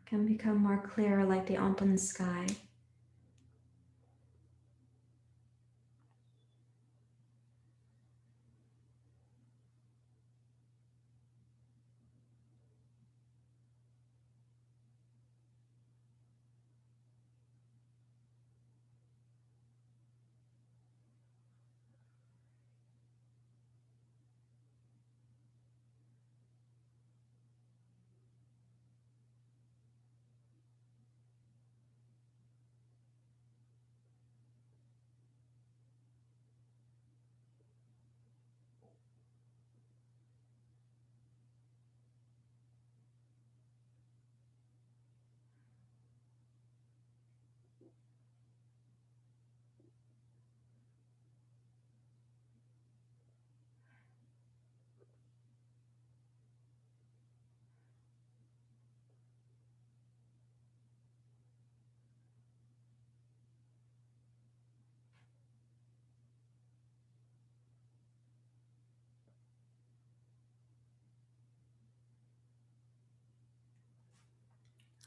can become more clear like the open sky.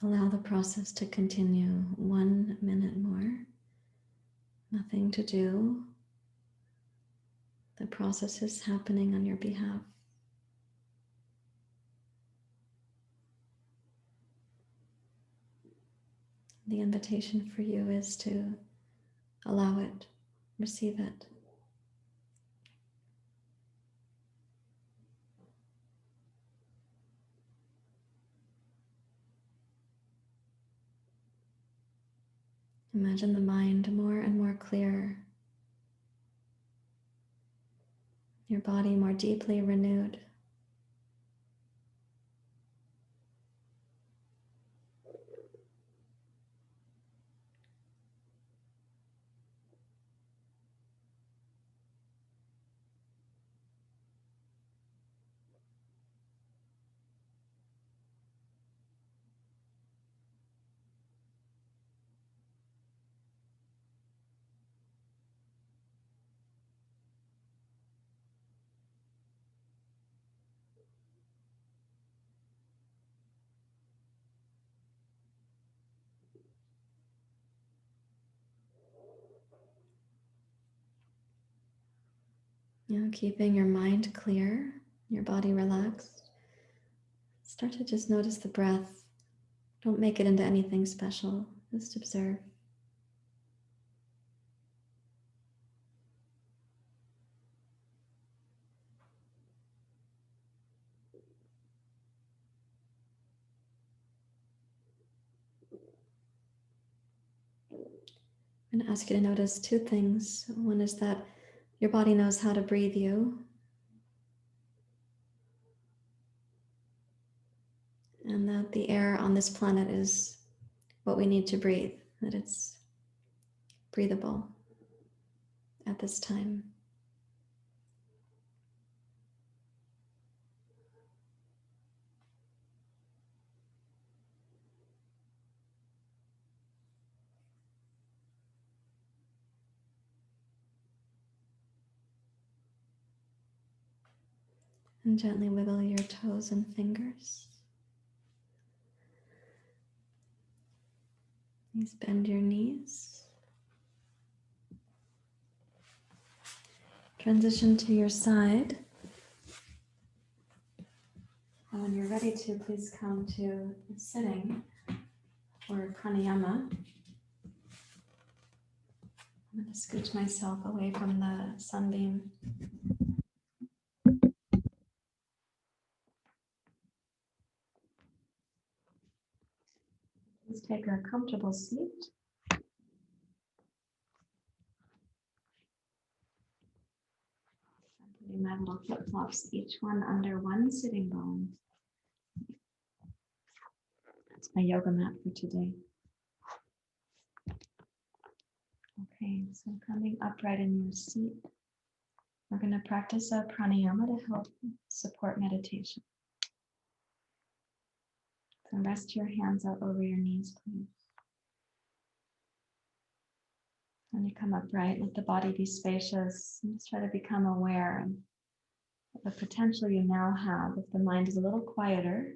Allow the process to continue 1 minute more. Nothing to do. The process is happening on your behalf. The invitation for you is to allow it, receive it. Imagine the mind more and more clear, your body more deeply renewed. Keeping your mind clear, your body relaxed. Start to just notice the breath. Don't make it into anything special. Just observe. I'm going to ask you to notice two things. One is that your body knows how to breathe you, and that the air on this planet is what we need to breathe, that it's breathable at this time. And gently wiggle your toes and fingers. Please bend your knees. Transition to your side. And when you're ready to, please come to sitting or pranayama. I'm going to scooch myself away from the sunbeam. Please take a comfortable seat. I'm putting my little flip-flops, each one under one sitting bone. That's my yoga mat for today. Okay, so coming upright in your seat, we're going to practice a pranayama to help support meditation. So rest your hands out over your knees, please. When you come upright, let the body be spacious. And just try to become aware of the potential you now have. If the mind is a little quieter,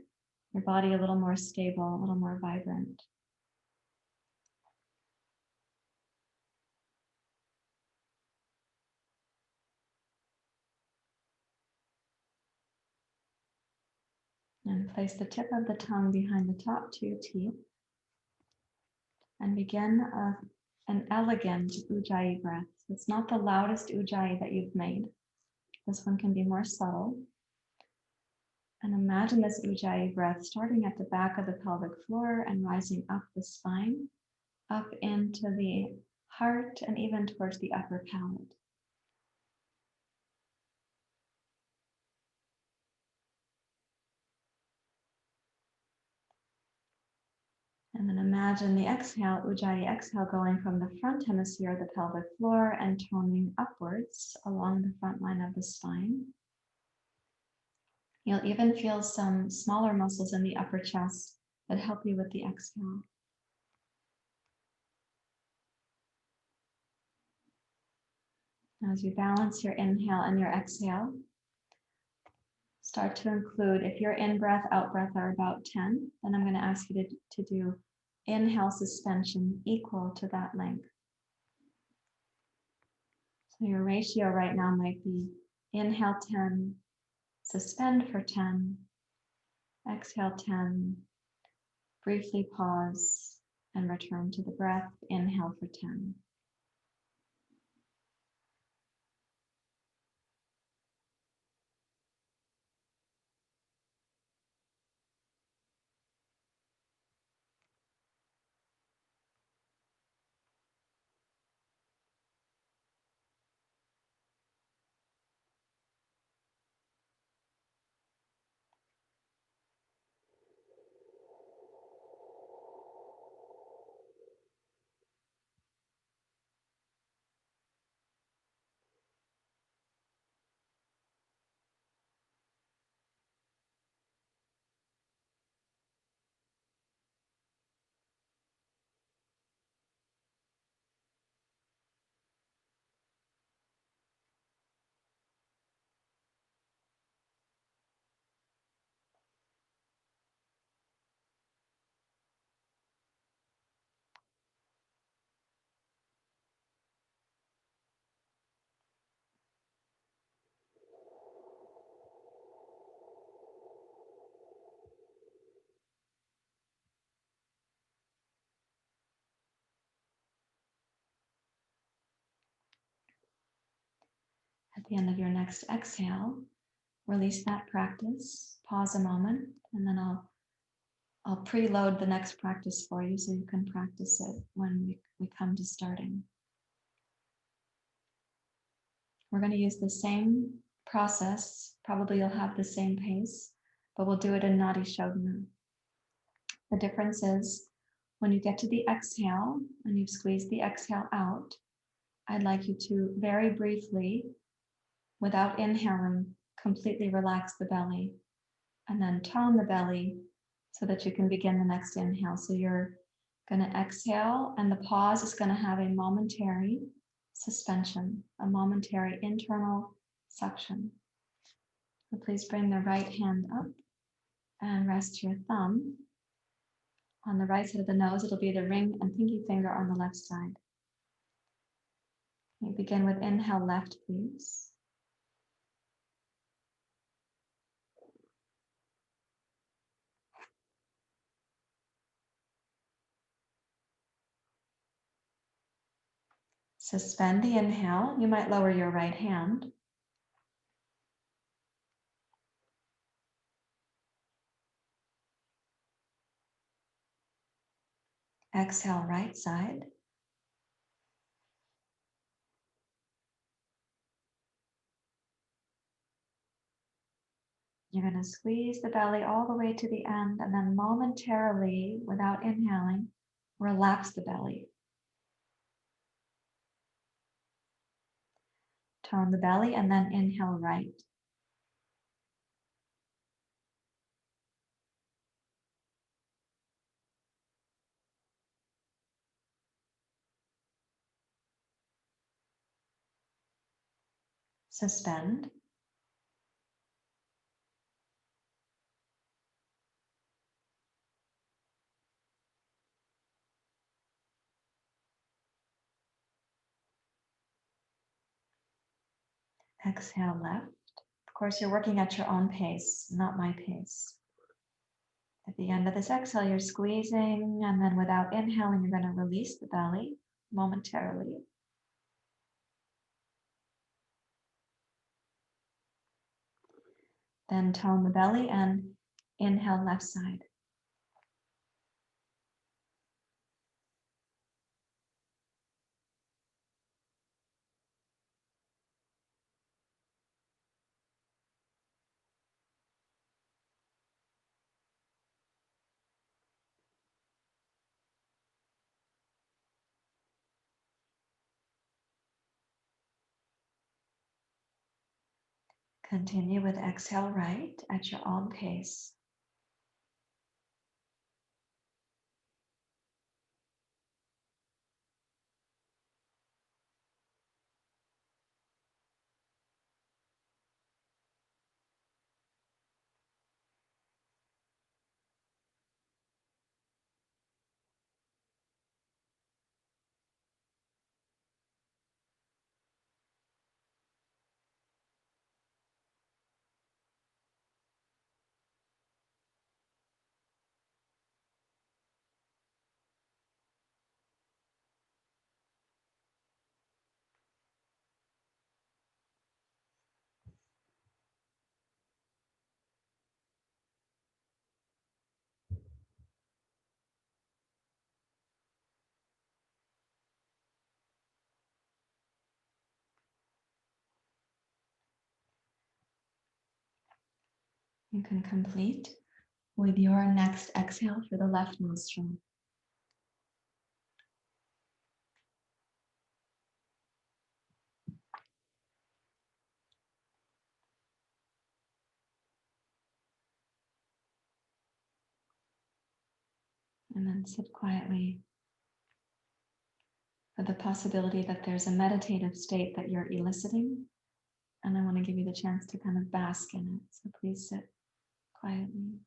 your body a little more stable, a little more vibrant. And place the tip of the tongue behind the top two teeth. And begin an elegant ujjayi breath. It's not the loudest ujjayi that you've made. This one can be more subtle. And imagine this ujjayi breath starting at the back of the pelvic floor and rising up the spine, up into the heart, and even towards the upper palate. And then imagine the exhale, ujjayi exhale, going from the front hemisphere of the pelvic floor and toning upwards along the front line of the spine. You'll even feel some smaller muscles in the upper chest that help you with the exhale. As you balance your inhale and your exhale, start to include, if your in-breath, out-breath are about 10, then I'm going to ask you to do inhale suspension equal to that length. So your ratio right now might be inhale 10, suspend for 10, exhale 10, briefly pause, and return to the breath, inhale for 10. At the end of your next exhale, release that practice, pause a moment, and then I'll preload the next practice for you so you can practice it when we come to starting. We're going to use the same process. Probably you'll have the same pace, but we'll do it in nadishodana. The difference is when you get to the exhale and you've squeezed the exhale out, I'd like you to very briefly, without inhaling, completely relax the belly and then tone the belly so that you can begin the next inhale. So you're going to exhale and the pause is going to have a momentary suspension, a momentary internal suction. So please bring the right hand up and rest your thumb on the right side of the nose. It'll be the ring and pinky finger on the left side. You begin with inhale left, please. Suspend the inhale. You might lower your right hand. Exhale, right side. You're going to squeeze the belly all the way to the end and then momentarily, without inhaling, relax the belly. Tone the belly and then inhale right. Suspend. Exhale left. Of course, you're working at your own pace, not my pace. At the end of this exhale, you're squeezing, and then without inhaling, you're going to release the belly momentarily. Then tone the belly and inhale left side. Continue with exhale right at your own pace. You can complete with your next exhale for the left nostril. And then sit quietly for the possibility that there's a meditative state that you're eliciting. And I want to give you the chance to kind of bask in it. So please sit quietly.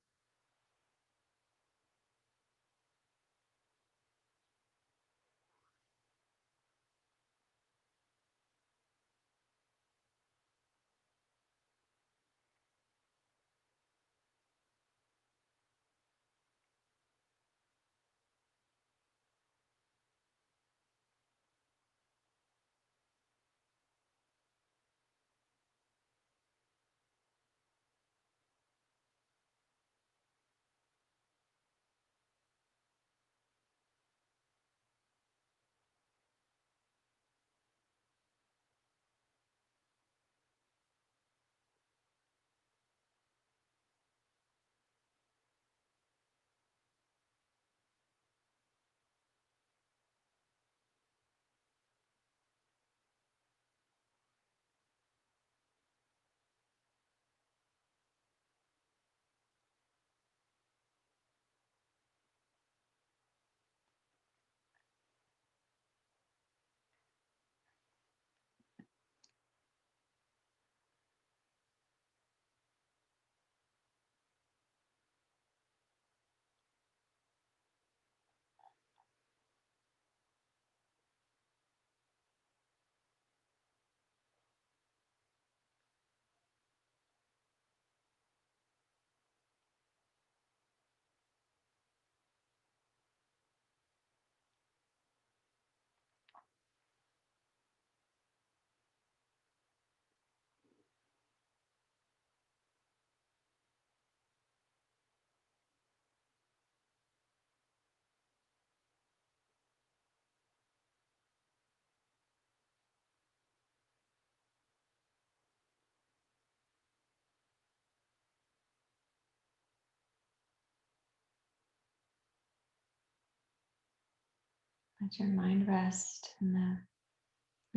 Let your mind rest in the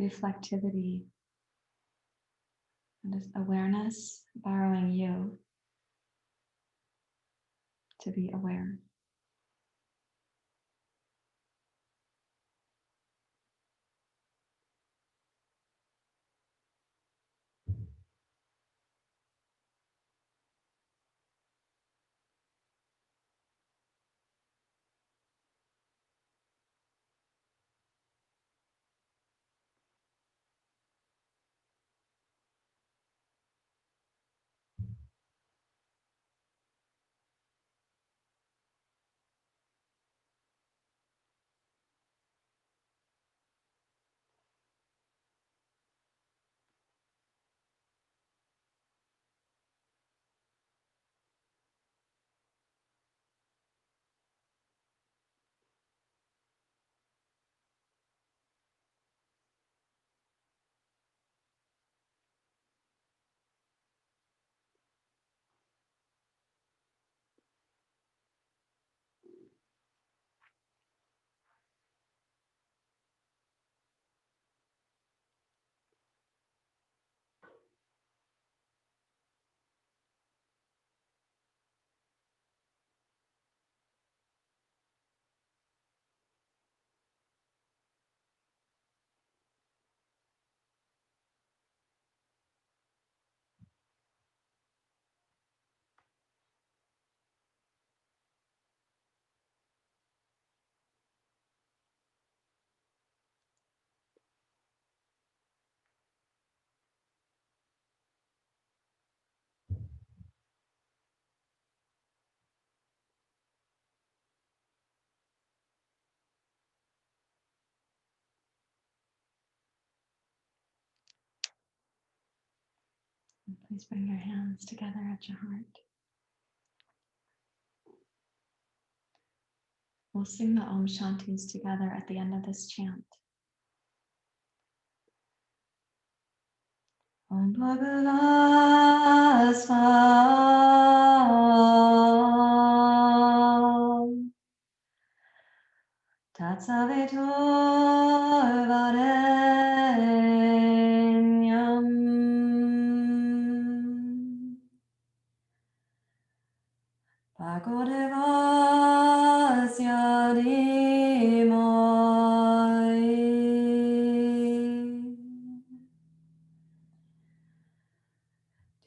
reflectivity and this awareness borrowing you to be aware. And please bring your hands together at your heart. We'll sing the Om Shantis together at the end of this chant. Om Bhagavata Tatsaveto Varenyam Bhagodevasya Dhimai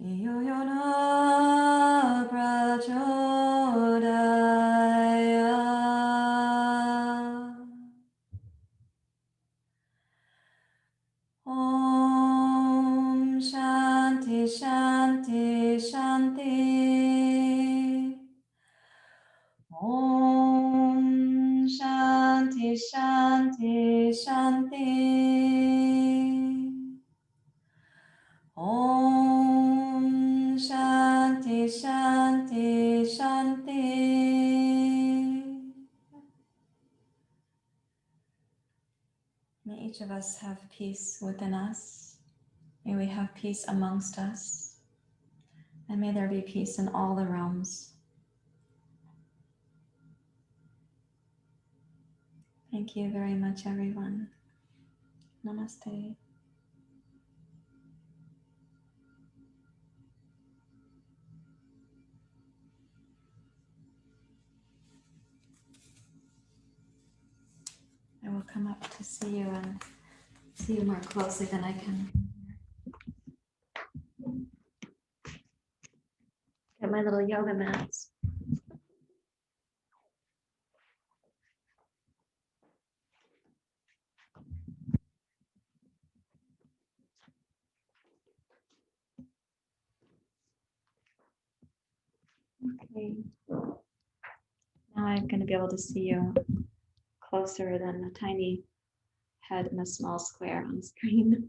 Dhiyo Yona Prachodayat Om Shanti Shanti Shanti Om Shanti Shanti Shanti Om Shanti Shanti Shanti. May each of us have peace within us. May we have peace amongst us. And may there be peace in all the realms. Thank you very much, everyone. Namaste. I will come up to see you and see you more closely than I can. Get my little yoga mats. Okay. Now I'm going to be able to see you closer than a tiny head in a small square on screen.